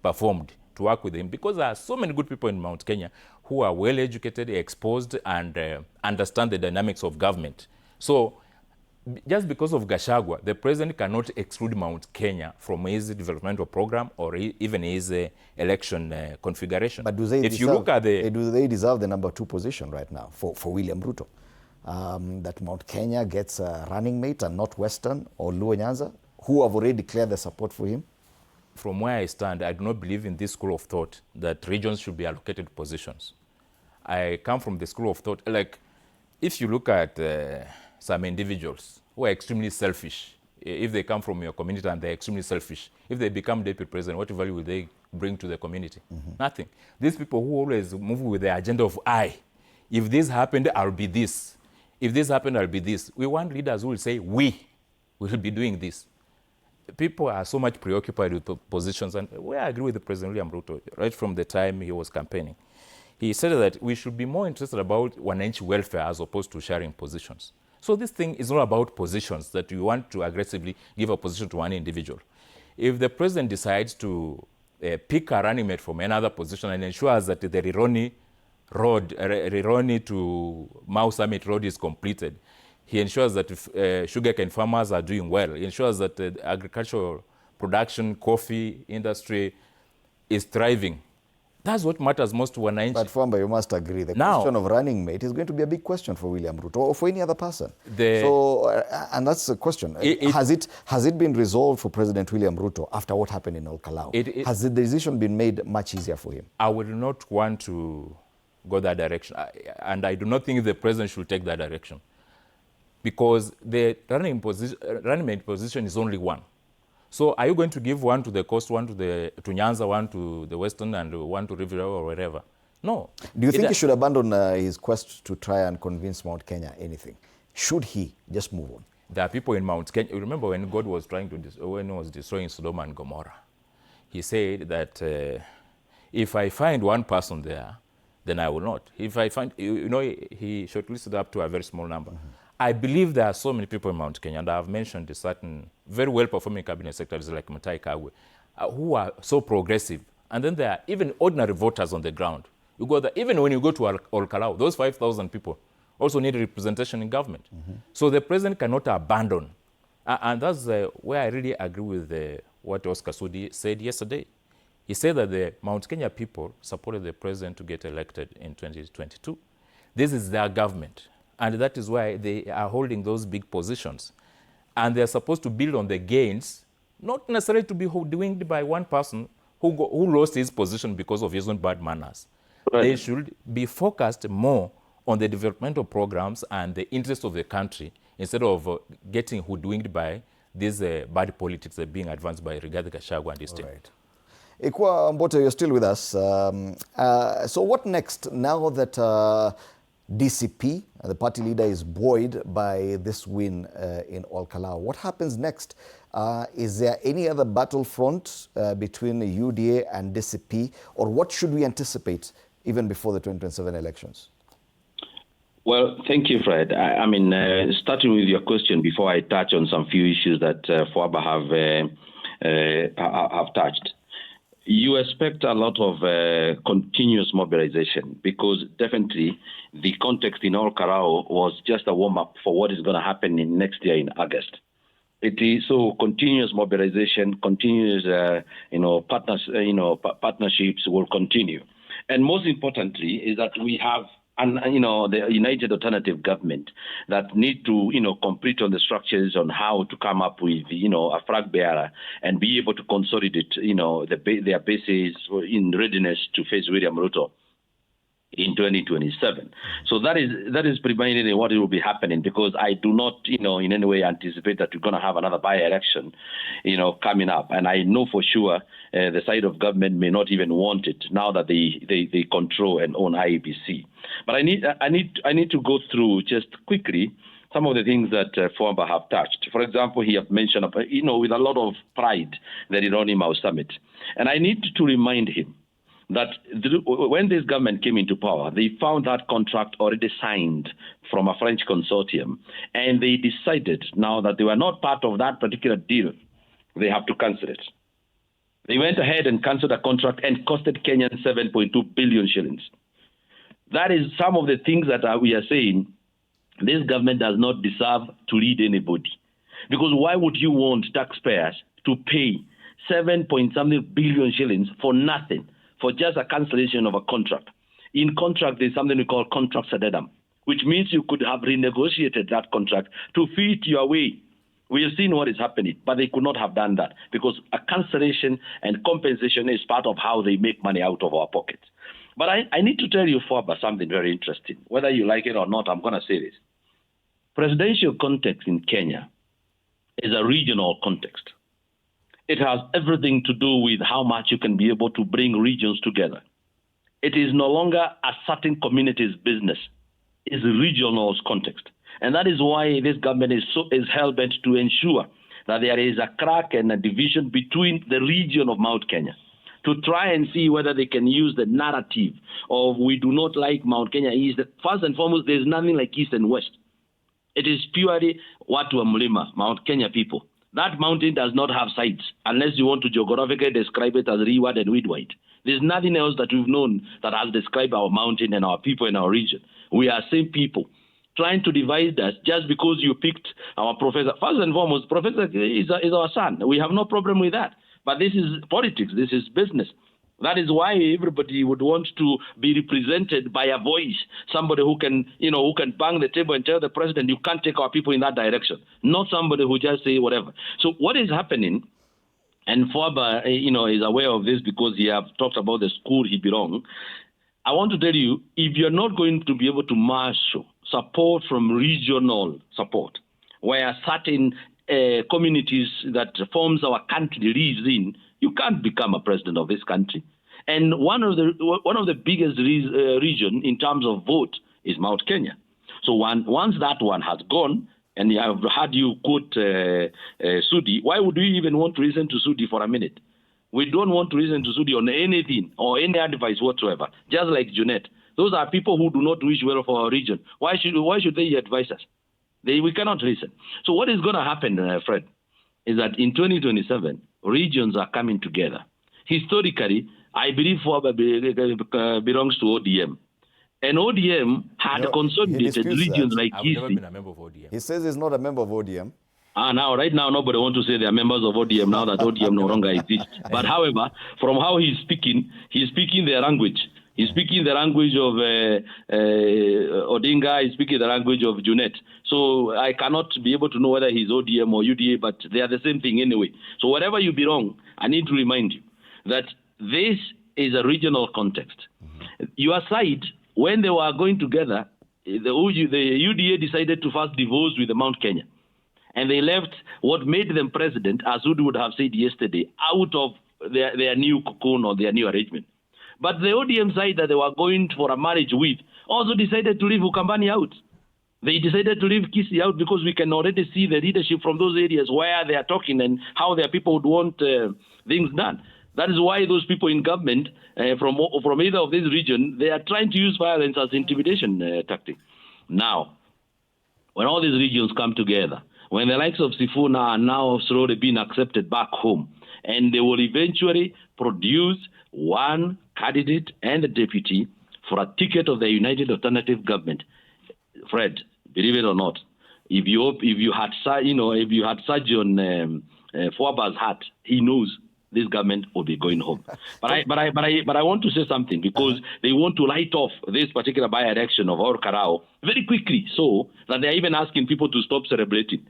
Q: performed, to work with him. Because there are so many good people in Mount Kenya who are well educated, exposed, and understand the dynamics of government. So just because of Gachagua, the president cannot exclude Mount Kenya from his developmental program or even his election configuration.
A: But do they deserve the number 2 position right now for William Ruto? That Mount Kenya gets a running mate and not Western or Luo Nyanza, who have already declared their support for him?
Q: From where I stand, I do not believe in this school of thought that regions should be allocated positions. I come from the school of thought, like, if you look at some individuals who are extremely selfish, if they come from your community and they're extremely selfish, if they become deputy president, what value will they bring to the community? Nothing. These people who always move with the agenda of I, if this happened, I'll be this. If this happened, I'll be this. We want leaders who will say, we will be doing this. People are so much preoccupied with positions, and I agree with the President William Ruto right from the time he was campaigning. He said that we should be more interested about wananchi welfare as opposed to sharing positions. So this thing is not about positions, that you want to aggressively give a position to one individual. If the president decides to pick a running mate from another position and ensures that the Rironi to Mau Summit Road is completed, he ensures that sugarcane farmers are doing well. He ensures that the agricultural production, coffee industry is thriving. That's what matters most to wananchi.
A: But Fwamba, you must agree, the question of running mate is going to be a big question for William Ruto or for any other person. And that's the question. Has it been resolved for President William Ruto after what happened in Olkalau? Has the decision been made much easier for him?
Q: I would not want to go that direction. And I do not think the president should take that direction. Because the running mate position is only one. So are you going to give one to the coast, one to Nyanza, one to the Western, and one to River or wherever? No.
A: Do you think he should abandon his quest to try and convince Mount Kenya anything? Should he just move on?
Q: There are people in Mount Kenya. You remember when God was when he was destroying Sodom and Gomorrah, he said that if I find one person there, then I will not. If I find, he shortlisted up to a very small number. I believe there are so many people in Mount Kenya, and I have mentioned certain very well-performing cabinet secretaries like Mutahi Kagwe, who are so progressive. And then there are even ordinary voters on the ground. You go there, even when you go to Olkalau, those 5,000 people also need representation in government. So the president cannot abandon. And that's where I really agree with what Oscar Sudi said yesterday. He said that the Mount Kenya people supported the president to get elected in 2022. This is their government. And that is why they are holding those big positions. And they're supposed to build on the gains, not necessarily to be doing by one person who lost his position because of his own bad manners. Right. They should be focused more on the developmental programs and the interest of the country instead of getting hoodwinked by these bad politics that are being advanced by Rigathi Gachagua and his team.
A: Right. Ikwa Mbote, you're still with us. So what next now that DCP, the party leader, is buoyed by this win in Olkalau? What happens next? Is there any other battlefront between the UDA and DCP, or what should we anticipate even before the 2027 elections?
R: Well, thank you, Fred. I mean, starting with your question before I touch on some few issues that Fwaba have touched. You expect a lot of continuous mobilization because definitely the context in Olkalau was just a warm-up for what is going to happen in next year in August. It is so continuous mobilization, continuous partnerships will continue, and most importantly is that we have the United Alternative Government that need to complete on the structures on how to come up with a flag bearer and be able to consolidate their bases in readiness to face William Ruto in 2027. So that is predominantly what will be happening, because I do not in any way anticipate that we're going to have another by-election coming up, and I know for sure the side of government may not even want it now that they control and own IEBC. But I need to go through just quickly some of the things that Fwamba have touched. For example, he have mentioned, with a lot of pride, the Ironimau Summit. And I need to remind him that when this government came into power, they found that contract already signed from a French consortium, and they decided now that they were not part of that particular deal, they have to cancel it. They went ahead and canceled a contract and costed Kenyan 7.2 billion shillings. That is some of the things that we are saying. This government does not deserve to lead anybody. Because why would you want taxpayers to pay 7-point-something billion shillings for nothing, for just a cancellation of a contract? In contract, there's something we call contract addendum, which means you could have renegotiated that contract to fit your way. We have seen what is happening, but they could not have done that because a cancellation and compensation is part of how they make money out of our pockets. But I need to tell you, Fwamba, something very interesting. Whether you like it or not, I'm going to say this. Presidential context in Kenya is a regional context. It has everything to do with how much you can be able to bring regions together. It is no longer a certain community's business. It's a regional context. And that is why this government is hell-bent to ensure that there is a crack and a division between the region of Mount Kenya to try and see whether they can use the narrative of we do not like Mount Kenya East. First and foremost, there's nothing like East and West. It is purely Watu wa Mlima, Mount Kenya people. That mountain does not have sides unless you want to geographically describe it as Reeward and Weedwide. There's nothing else that we've known that has described our mountain and our people in our region. We are same people. Trying to divide us just because you picked our professor. First and foremost, professor is our son. We have no problem with that. But this is politics. This is business. That is why everybody would want to be represented by a voice, somebody who can bang the table and tell the president, you can't take our people in that direction. Not somebody who just say whatever. So what is happening, and Fwamba, is aware of this because he have talked about the school he belongs. I want to tell you, if you're not going to be able to marshal support from regional support, where certain communities that forms our country lives in, you can't become a president of this country. And one of the biggest region in terms of vote is Mount Kenya. So once that one has gone, and I've had you quote Sudi, why would we even want to listen to Sudi for a minute? We don't want to listen to Sudi on anything or any advice whatsoever, just like Junet. Those are people who do not wish well for our region. Why should they advise us? We cannot listen. So what is going to happen, Fred, is that in 2027, regions are coming together. Historically, I believe Fwamba belongs to ODM. And ODM had consolidated regions like
Q: I've never been a member of ODM.
A: He says he's not a member of ODM.
R: Right now, nobody wants to say they are members of ODM now that ODM no longer exists. But however, from how he's speaking their language. He's speaking the language of Odinga, he's speaking the language of Junet. So I cannot be able to know whether he's ODM or UDA, but they are the same thing anyway. So wherever you belong, I need to remind you that this is a regional context. Mm-hmm. Your side, when they were going together, the UDA decided to first divorce with the Mount Kenya. And they left what made them president, as Udi would have said yesterday, out of their new cocoon or their new arrangement. But the ODM side that they were going for a marriage with also decided to leave Ukambani out. They decided to leave Kisii out because we can already see the leadership from those areas where they are talking and how their people would want things done. That is why those people in government from either of these regions, they are trying to use violence as intimidation tactic. Now, when all these regions come together, when the likes of Sifuna are now slowly being accepted back home, and they will eventually produce one candidate and a deputy for a ticket of the United Alternative Government. Fred, believe it or not, if you had Sergeant Fwamba's hat, he knows this government will be going home. But I want to say something because they want to light off this particular by-election of Or Karao very quickly, so that they're even asking people to stop celebrating.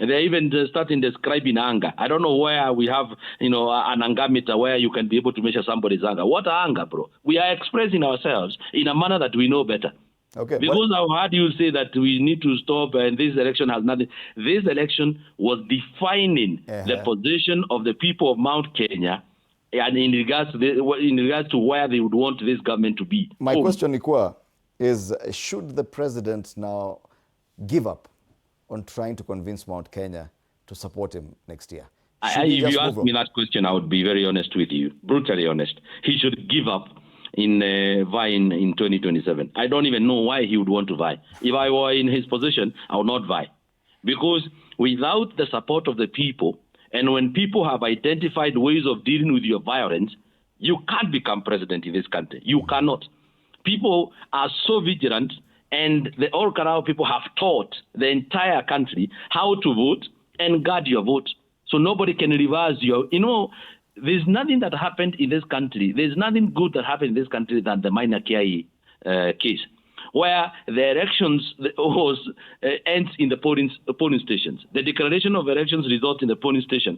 R: And they're even starting describing anger. I don't know where we have, an anger meter where you can be able to measure somebody's anger. What anger, bro? We are expressing ourselves in a manner that we know better.
A: Okay.
R: Because I've heard you say that we need to stop and this election has nothing. This election was defining the position of the people of Mount Kenya and in regards to where they would want this government to be.
A: My question, Ikwa, is should the president now give up on trying to convince Mount Kenya to support him next year?
R: If you ask me that question, I would be very honest with you, brutally honest. He should give up in vie in 2027. I don't even know why he would want to vie. If I were in his position, I would not vie. Because without the support of the people, and when people have identified ways of dealing with your violence, you can't become president in this country. You cannot. People are so vigilant, and the Ol Karau people have taught the entire country how to vote and guard your vote. So nobody can reverse your, there's nothing that happened in this country. There's nothing good that happened in this country than the Maina Kiai case, where the elections ends in the polling stations. The declaration of elections results in the polling station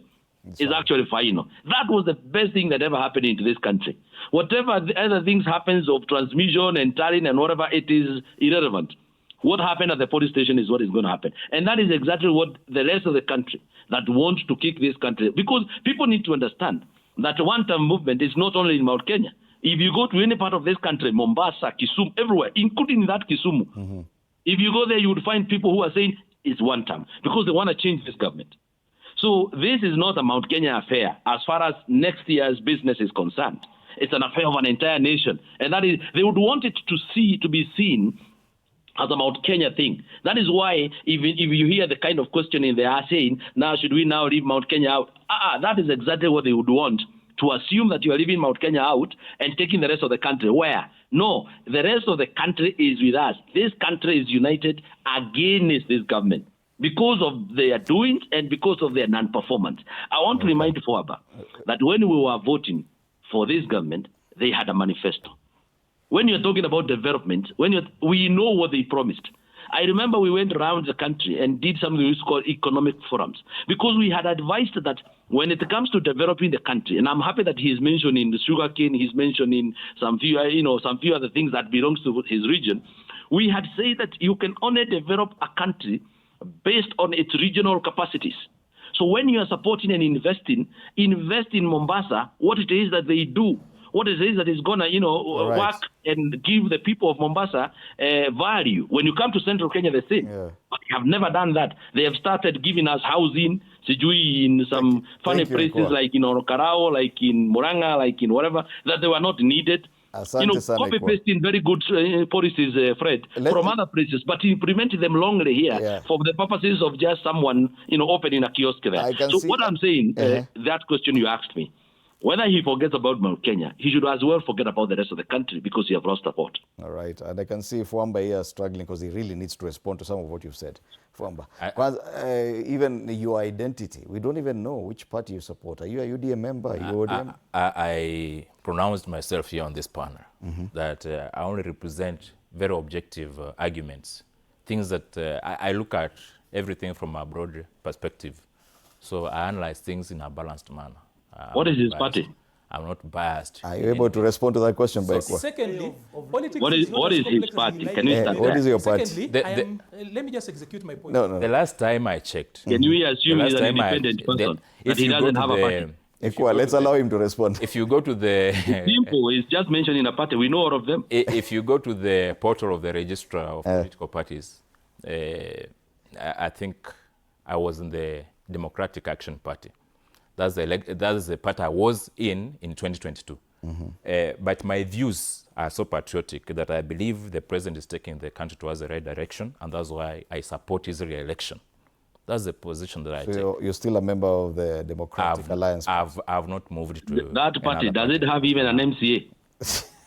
R: is actually final. That was the best thing that ever happened into this country. Whatever the other things happens of transmission and tallying and whatever, it is irrelevant. What happened at the police station is what is going to happen. And that is exactly what the rest of the country that wants to kick this country. Because people need to understand that one-term movement is not only in Mount Kenya. If you go to any part of this country, Mombasa, Kisumu, everywhere, including that Kisumu, if you go there, you would find people who are saying it's one term because they want to change this government. So this is not a Mount Kenya affair as far as next year's business is concerned. It's an affair of an entire nation. And that is, they would want it to be seen as a Mount Kenya thing. That is why if you hear the kind of questioning they are saying, now should we now leave Mount Kenya out? That is exactly what they would want, to assume that you are leaving Mount Kenya out and taking the rest of the country. Where? No, the rest of the country is with us. This country is united against this government because of their doings and because of their non-performance. I want to remind Fuaba that when we were voting for this government, they had a manifesto. When you're talking about development, we know what they promised. I remember we went around the country and did something we call economic forums because we had advised that when it comes to developing the country, and I'm happy that he's mentioning the sugarcane, he's mentioning some few other things that belongs to his region. We had said that you can only develop a country based on its regional capacities. So when you are supporting and investing, invest in Mombasa, what it is that they do. What it is that is going to work and give the people of Mombasa value. When you come to Central Kenya, the same. But they have never done that. They have started giving us housing, sijui in some funny places like in Ol Karau, like in Murang'a, like in whatever, that they were not needed. Copy-pasting very good policies, Fred, from other places, but implementing them longly here for the purposes of just someone, opening a kiosk there. So what I'm saying, that question you asked me, whether he forgets about Mount Kenya, he should as well forget about the rest of the country because he has lost support.
A: All right. And I can see Fuamba here struggling because he really needs to respond to some of what you've said. Fuamba, even your identity, we don't even know which party you support. Are you a UDA member? Are you ODM?
Q: I pronounced myself here on this panel that I only represent very objective arguments, things that I look at everything from a broad perspective. So I analyze things in a balanced manner.
R: What is his party?
Q: I'm not biased.
A: Are you able to respond to that question, Baikwa?
B: Secondly, politics
R: what is his party? Can you start
A: what is your party?
B: Secondly, let me just execute my point.
A: No.
Q: The last time I checked.
R: Can we assume he's an independent person? That he doesn't have a party?
A: Let's allow him to respond.
Q: If you go to the...
R: Simple, he's just mentioning a party. We know all of them.
Q: If you go to the portal of the Registrar of Political Parties, I think I was in the Democratic Action Party. That's the party I was in 2022. But my views are so patriotic that I believe the president is taking the country towards the right direction, and that's why I support his re-election. That's the position that I take.
A: You're still a member of the Democratic Alliance?
Q: I've not moved to
R: that party. Does it have even an MCA?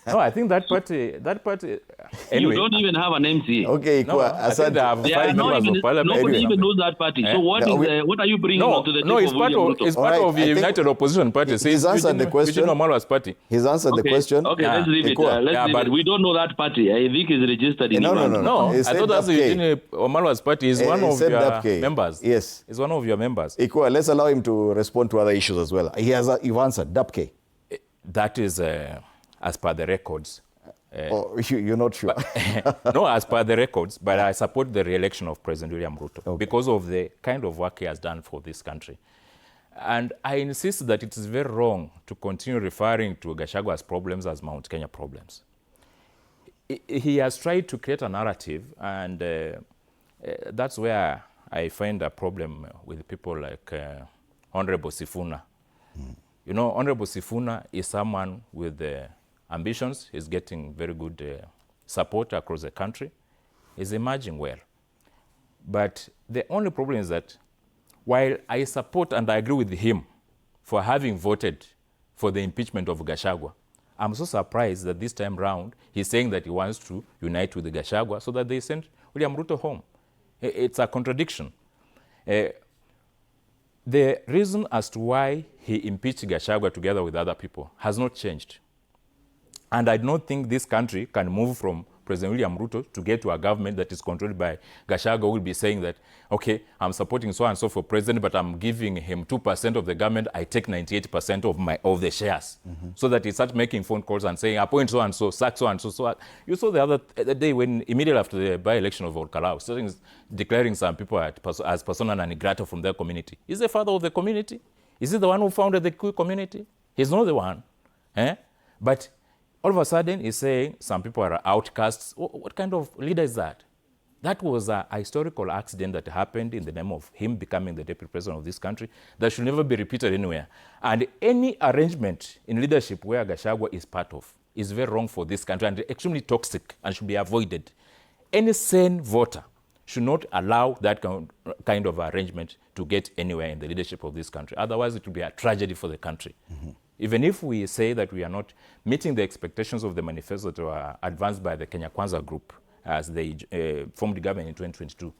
Q: No, I think that party. Anyway,
R: you don't even have an MCA.
A: Okay,
Q: no, I think they have 5 members of parliament.
R: Nobody even knows that party. So what are you bringing onto the table?
Q: No, it's part of the United Opposition Party.
A: He's answered the question.
Q: Party.
A: He's answered the question.
R: Okay, let's leave it. But we don't know that party. I think it's registered in
Q: No. I thought that's Eugene Omalwa's party. He's one of your members.
A: Yes.
Q: He's one of your members.
A: Ikua, let's allow him to respond to other issues as well. You've answered. DAPK.
Q: That is... as per the records.
A: You're not sure?
Q: No, as per the records, but I support the re-election of President William Ruto because of the kind of work he has done for this country. And I insist that it is very wrong to continue referring to Gachagwa's problems as Mount Kenya problems. He has tried to create a narrative, and that's where I find a problem with people like Honorable Sifuna. You know, Honorable Sifuna is someone with ambitions. He's getting very good support across the country. He's emerging well. But the only problem is that while I support and I agree with him for having voted for the impeachment of Gachagua, I'm so surprised that this time round he's saying that he wants to unite with Gachagua so that they send William Ruto home. It's a contradiction. The reason as to why he impeached Gachagua together with other people has not changed. And I don't think this country can move from President William Ruto to get to a government that is controlled by Gachagua, who will be saying that, okay, I'm supporting so-and-so for president, but I'm giving him 2% of the government, I take 98% of the shares. So that he starts making phone calls and saying, appoint so-and-so, sack so-and-so. So you saw the day when, immediately after the by-election of Olkalau, starting declaring some people as persona non grata from their community. Is the father of the community? Is he the one who founded the Kui community? He's not the one. But all of a sudden, he's saying some people are outcasts. What kind of leader is that? That was a historical accident that happened in the name of him becoming the deputy president of this country that should never be repeated anywhere. And any arrangement in leadership where Gachagua is part of is very wrong for this country and extremely toxic and should be avoided. Any sane voter should not allow that kind of arrangement to get anywhere in the leadership of this country. Otherwise, it will be a tragedy for the country. Even if we say that we are not meeting the expectations of the manifesto that were advanced by the Kenya Kwanza group as they formed the government in 2022,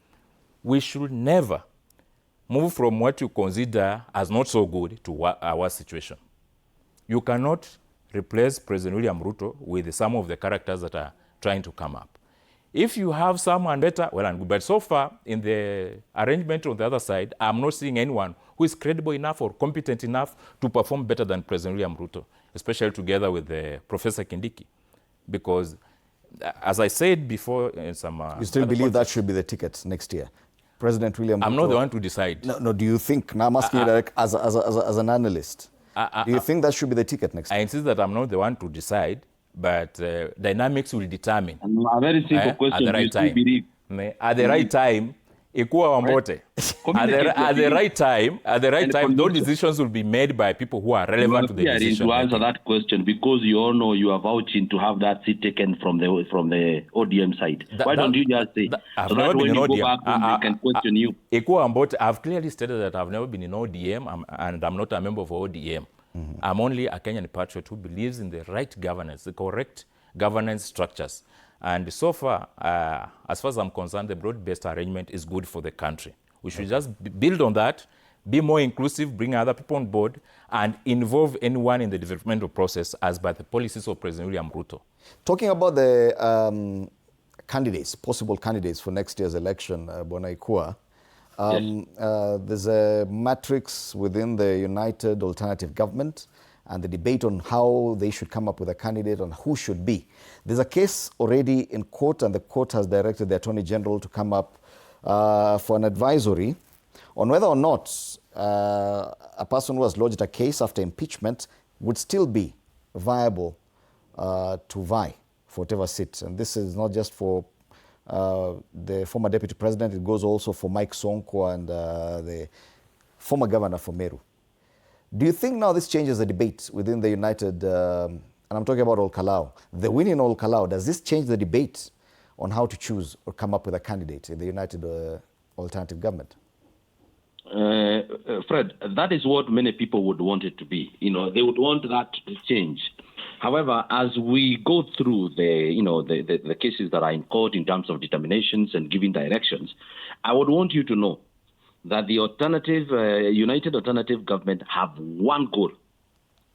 Q: we should never move from what you consider as not so good to our situation. You cannot replace President William Ruto with some of the characters that are trying to come up. If you have someone better, well and good. But so far, in the arrangement on the other side, I'm not seeing anyone who is credible enough or competent enough to perform better than President William Ruto, especially together with Professor Kindiki. Because, as I said before in some...
A: you still believe that should be the ticket next year? President William Ruto...
Q: I'm not the one to decide.
A: No, do you think, now I'm asking you direct, as an analyst, do you think that should be the ticket next year?
Q: I insist that I'm not the one to decide, but dynamics will determine
R: a very simple question.
Q: At the right time. At the right time, Ikuwa Wambote. At the right time, those decisions will be made by people who are relevant to the decision.
R: To answer that question, because you all know you are vouching to have that seat taken from the ODM side. Why don't you just say
Q: so that when you go back,
R: they can question you?
Q: Ikuwa Wambote, I've clearly stated that I've never been in ODM and I'm not a member of ODM. I'm only a Kenyan patriot who believes in the right governance, the correct governance structures. And so far, as far as I'm concerned, the broad-based arrangement is good for the country. We should just build on that, be more inclusive, bring other people on board, and involve anyone in the developmental process as by the policies of President William Ruto.
A: Talking about the candidates, possible candidates for next year's election, Bonaikua, there's a matrix within the United Alternative Government and the debate on how they should come up with a candidate and who should be. There's a case already in court, and the court has directed the Attorney General to come up for an advisory on whether or not a person who has lodged a case after impeachment would still be viable to vie for whatever seat. And this is not just for the former deputy president, it goes also for Mike Sonko and the former governor for Meru. Do you think now this changes the debate within the United, and I'm talking about Olkalau, the win in Olkalau, does this change the debate on how to choose or come up with a candidate in the United Alternative Government?
R: Fred, that is what many people would want it to be. You know, they would want that to change. However, as we go through the cases that are in court in terms of determinations and giving directions, I would want you to know that the United Alternative Government have one goal.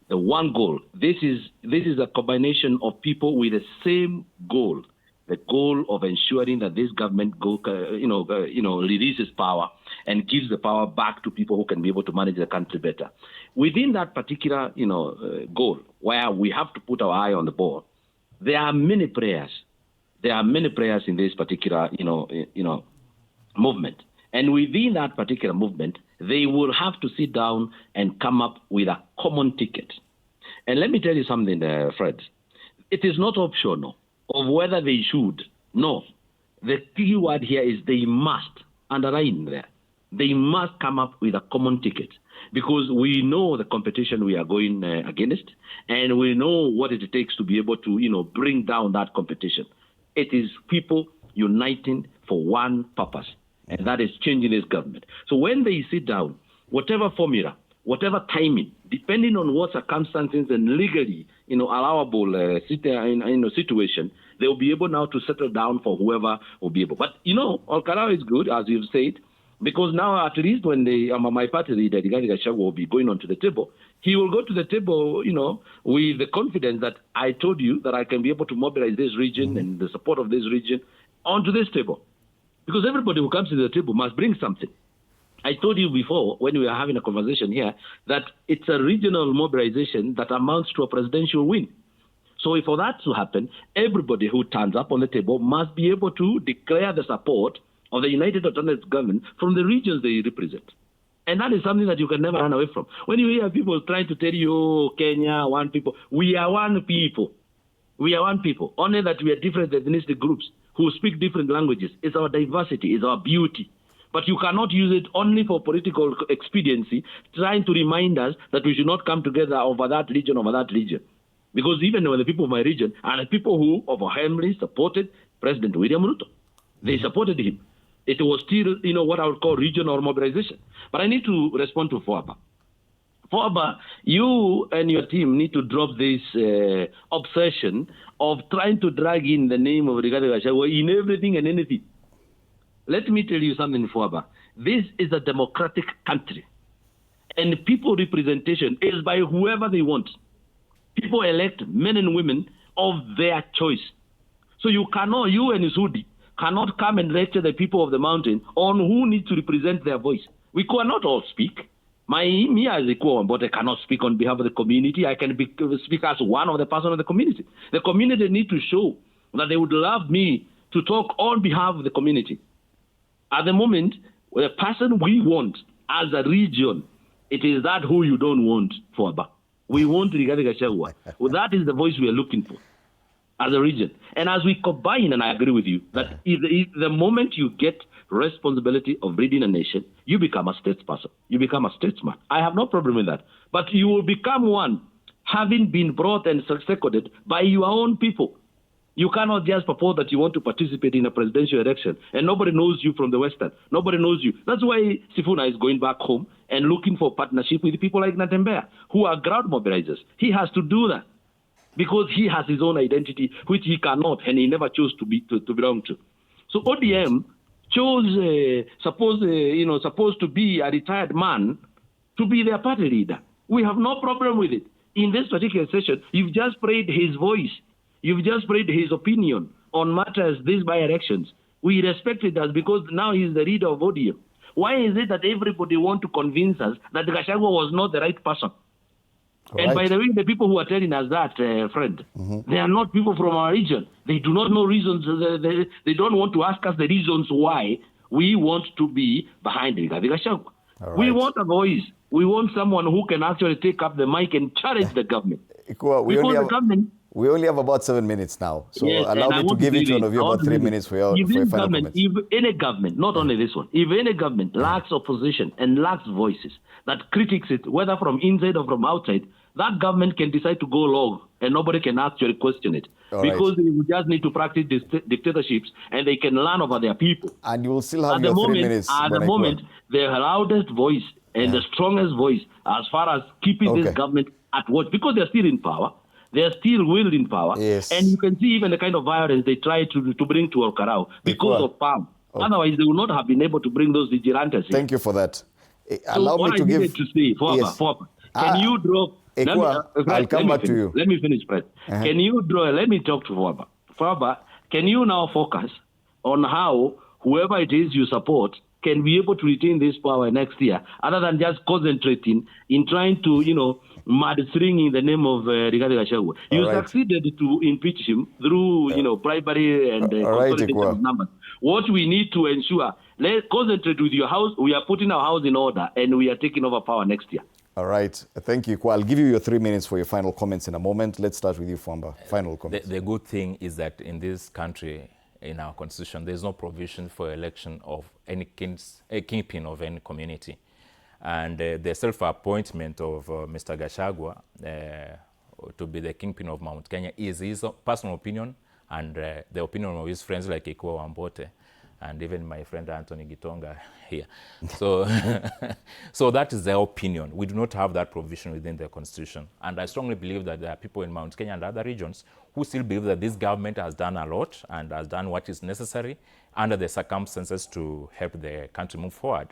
R: The one goal. This is a combination of people with the same goal. The goal of ensuring that this government releases power and gives the power back to people who can be able to manage the country better. Within that particular goal, where we have to put our eye on the ball, there are many prayers. There are many prayers in this particular movement. And within that particular movement, they will have to sit down and come up with a common ticket. And let me tell you something, Fred. It is not optional of whether they should. No. The key word here is they must. underline there. They must come up with a common ticket because we know the competition we are going against, and we know what it takes to be able to, bring down that competition. It is people uniting for one purpose, and that is changing this government. So when they sit down, whatever formula, whatever timing, depending on what circumstances and legally, allowable situation, they will be able now to settle down for whoever will be able. But, Olkarao is good, as you've said, because now at least when my party leader, Rigathi Gachagua, will be going onto the table, he will go to the table, with the confidence that I told you that I can be able to mobilize this region and the support of this region onto this table. Because everybody who comes to the table must bring something. I told you before, when we were having a conversation here, that it's a regional mobilization that amounts to a presidential win. So for that to happen, everybody who turns up on the table must be able to declare the support of the United Autonomous Government from the regions they represent. And that is something that you can never run away from. When you hear people trying to tell you, oh, Kenya, one people, we are one people. We are one people. Only that we are different ethnicity groups who speak different languages. It's our diversity, it's our beauty. But you cannot use it only for political expediency, trying to remind us that we should not come together over that region. Because even when the people of my region and the people who overwhelmingly supported President William Ruto, they supported him. It was still, what I would call regional mobilization. But I need to respond to Foaba. Foaba, you and your team need to drop this obsession of trying to drag in the name of Rigathi Gachagua in everything and anything. Let me tell you something, Foaba. This is a democratic country. And people representation is by whoever they want. People elect men and women of their choice. So you and Sudi cannot come and lecture the people of the mountain on who needs to represent their voice. We cannot all speak. Me as a quorum, but I cannot speak on behalf of the community. I can speak as one of the person of the community. The community need to show that they would love me to talk on behalf of the community. At the moment, the person we want as a region, it is that who you don't want, Foaba. We want Rigathi Gachagua. Well, that is the voice we are looking for as a region. And as we combine, and I agree with you, that if the moment you get responsibility of leading a nation, you become a statesperson. You become a statesman. I have no problem with that. But you will become one having been brought and seconded by your own people. You cannot just purport that you want to participate in a presidential election and nobody knows you from the Western. Nobody knows you. That's why Sifuna is going back home and looking for partnership with people like Natembeya, who are ground mobilizers. He has to do that because he has his own identity, which he cannot and he never chose to belong to. So ODM chose, supposed to be a retired man to be their party leader. We have no problem with it. In this particular session, you've just played his voice. You've just played his opinion on matters, these by-elections. We respect it as because now he's the leader of ODM. Why is it that everybody want to convince us that Gachagua was not the right person? Right. And by the way, the people who are telling us that, friend, they are not people from our region. They do not know reasons. They don't want to ask us the reasons why we want to be behind Rigathi Gachagua. Right. We want a voice. We want someone who can actually take up the mic and challenge the government.
A: We only have about 7 minutes now. So yes, allow me to give each one of you about 3 minutes for your final comments.
R: If any government, not only this one, if any government lacks opposition and lacks voices that critiques it, whether from inside or from outside, that government can decide to go long and nobody can actually question it. Because they will just need to practice dictatorships and they can learn over their people.
A: And you will still have your 3 minutes.
R: At the moment, the loudest voice and the strongest voice as far as keeping this government at watch, because they're still in power. They are still wielding power. Yes. And you can see even the kind of violence they try to bring to Olkarao because of power. Otherwise, they would not have been able to bring those vigilantes in.
A: Thank you for that.
R: Allow me to give... to say, Foaba, can you draw...
A: I'll come back to you.
R: Let me finish, Fred. Can you draw... Let me talk to Foaba. Foaba, can you now focus on how whoever it is you support can be able to retain this power next year, other than just concentrating in trying to, mudslinging in the name of Rigathi Gachagua. You succeeded to impeach him through, bribery and consolidation of numbers. What we need to ensure, let's concentrate with your house. We are putting our house in order and we are taking over power next year.
A: All right. Thank you. I'll give you your 3 minutes for your final comments in a moment. Let's start with you, Foaba. Final comments.
Q: The good thing is that in this country, in our constitution. There's no provision for election of any kingpin of any community. And the self-appointment of Mr. Gachagua to be the kingpin of Mount Kenya is his personal opinion and the opinion of his friends like Ikua Wambote and even my friend Anthony Gitonga here. So, so that is their opinion. We do not have that provision within the constitution. And I strongly believe that there are people in Mount Kenya and other regions who still believe that this government has done a lot and has done what is necessary under the circumstances to help the country move forward.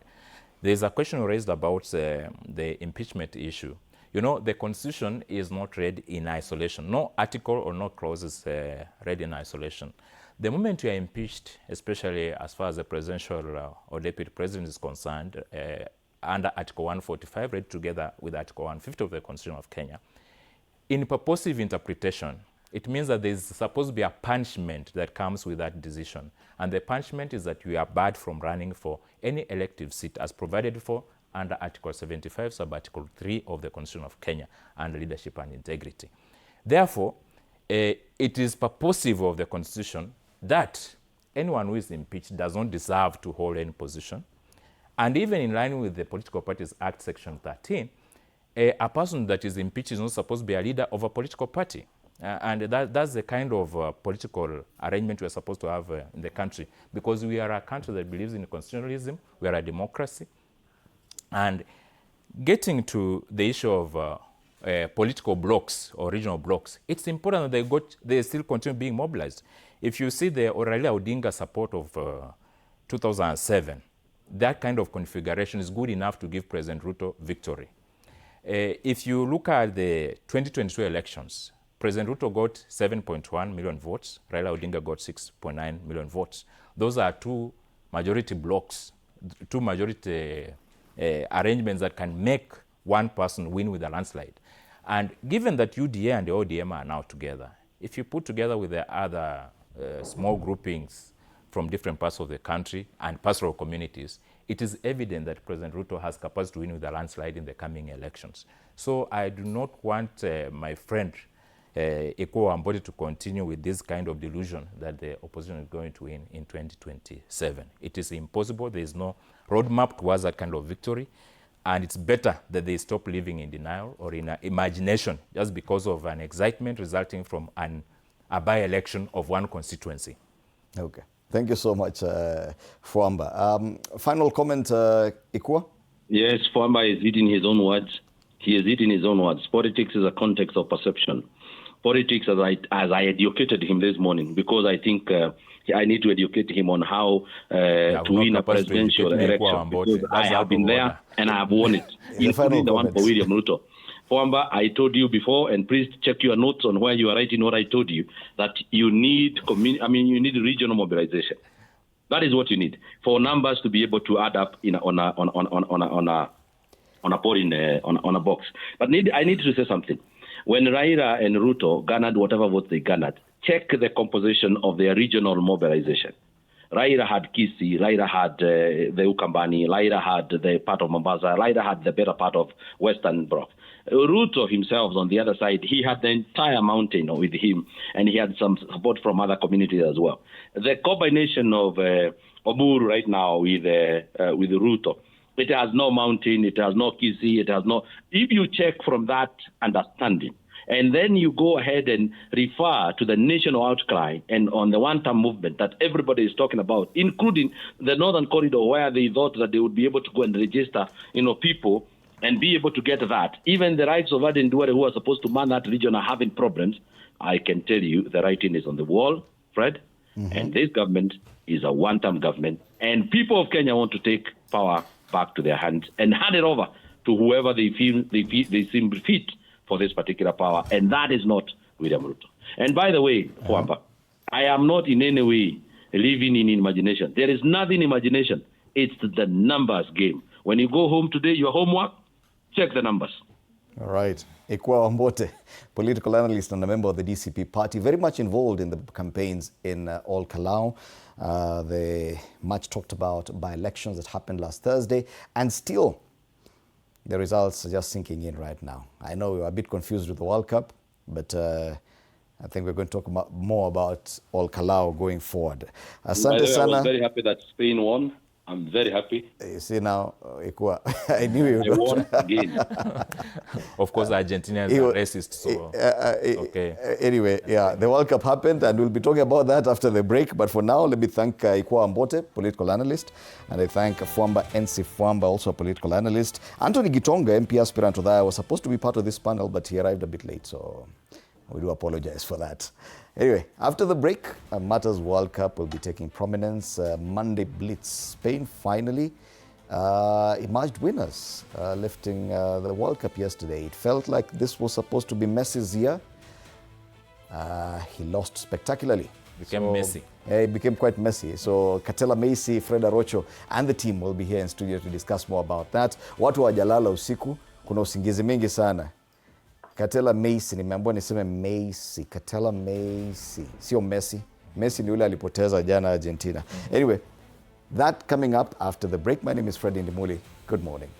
Q: There's a question raised about the impeachment issue. You know, the constitution is not read in isolation. No article or no clause is read in isolation. The moment you are impeached, especially as far as the presidential or deputy president is concerned, under Article 145, read together with Article 150 of the Constitution of Kenya, in purposive interpretation, it means that there is supposed to be a punishment that comes with that decision. And the punishment is that you are barred from running for any elective seat as provided for under Article 75, sub-Article 3 of the Constitution of Kenya, and leadership and integrity. Therefore, it is purposive of the Constitution that anyone who is impeached does not deserve to hold any position. And even in line with the Political Parties Act, Section 13, a person that is impeached is not supposed to be a leader of a political party. And that's the kind of political arrangement we're supposed to have in the country, because we are a country that believes in constitutionalism, we are a democracy. And getting to the issue of political blocks or regional blocks, it's important that they still continue being mobilized. If you see the Raila Odinga support of 2007, that kind of configuration is good enough to give President Ruto victory. If you look at the 2022 elections, President Ruto got 7.1 million votes, Raila Odinga got 6.9 million votes. Those are two majority blocks, two majority arrangements that can make one person win with a landslide. And given that UDA and the ODM are now together, if you put together with the other small groupings from different parts of the country and pastoral communities, it is evident that President Ruto has capacity to win with a landslide in the coming elections. So I do not want my friend Ikua Wambote to continue with this kind of delusion that the opposition is going to win in 2027. It is impossible. There is no roadmap towards that kind of victory. And it's better that they stop living in denial or in imagination just because of an excitement resulting from a by-election of one constituency.
A: Okay. Thank you so much, Fuamba. Final comment, Ikua?
R: Yes, Fuamba is eating his own words. He is eating his own words. Politics is a context of perception. Politics, as I educated him this morning, because I think I need to educate him on how to win a presidential election, because I have been there and I have won it, including the one for William Ruto. Fuamba, I told you before, and please check your notes on where you are writing what I told you, that you need you need regional mobilization. That is what you need for numbers to be able to add up on a box. But I need to say something. When Raila and Ruto garnered whatever votes they garnered, check the composition of their regional mobilization. Raila had Kisii, Raila had the Ukambani, Raila had the part of Mombasa, Raila had the better part of Western Bloc. Ruto himself, on the other side, he had the entire mountain with him, and he had some support from other communities as well. The combination of Oburu right now with Ruto, it has no mountain, it has no Kisii, it has no... If you check from that understanding, and then you go ahead and refer to the national outcry and on the one-term movement that everybody is talking about, including the Northern Corridor, where they thought that they would be able to go and register, people and be able to get that. Even the rights of Aden Duere, who are supposed to man that region, are having problems. I can tell you the writing is on the wall, Fred, and this government is a one-term government, and people of Kenya want to take power back to their hands and hand it over to whoever they seem fit for this particular power, and that is not William Ruto. And by the way, Fuamba, I am not in any way living in imagination. There is nothing imagination. It's the numbers game. When you go home today, your homework, check the numbers.
A: All right. Ikua Wambote, political analyst and a member of the DCP party, very much involved in the campaigns in Ol Kalou. The much talked about by-elections that happened last Thursday, and still the results are just sinking in right now. I know we were a bit confused with the World Cup, but I think we're going to talk more about Ol Kalou going forward.
R: By the
A: Asante
R: way, I
A: sana.
R: was very happy that Spain won. I'm very happy.
A: You see now, I knew you
R: I won again.
Q: Of course, Argentinians are racist, so okay.
A: Anyway, yeah, the World Cup happened, and we'll be talking about that after the break. But for now, let me thank Ikwa Ambote, political analyst, and I thank Fwamba NC Fwamba, also a political analyst. Anthony Gitonga, MP aspirant, was supposed to be part of this panel, but he arrived a bit late, so we do apologize for that. Anyway, after the break, Matters World Cup will be taking prominence. Monday Blitz, Spain finally emerged winners, lifting the World Cup yesterday. It felt like this was supposed to be Messi's year. He lost spectacularly.
Q: Became messy.
A: It became quite messy. So Katela Macy, Fred Arocho, and the team will be here in studio to discuss more about that. Watu wajalala usiku, kuna usingizi mingi sana. Katela Macy, nimeambiwa niseme Macy. Katela Macy, sio Messi. Messi ni yule alipoteza jana Argentina. Anyway, that coming up after the break. My name is Freddy Ndimuli. Good morning.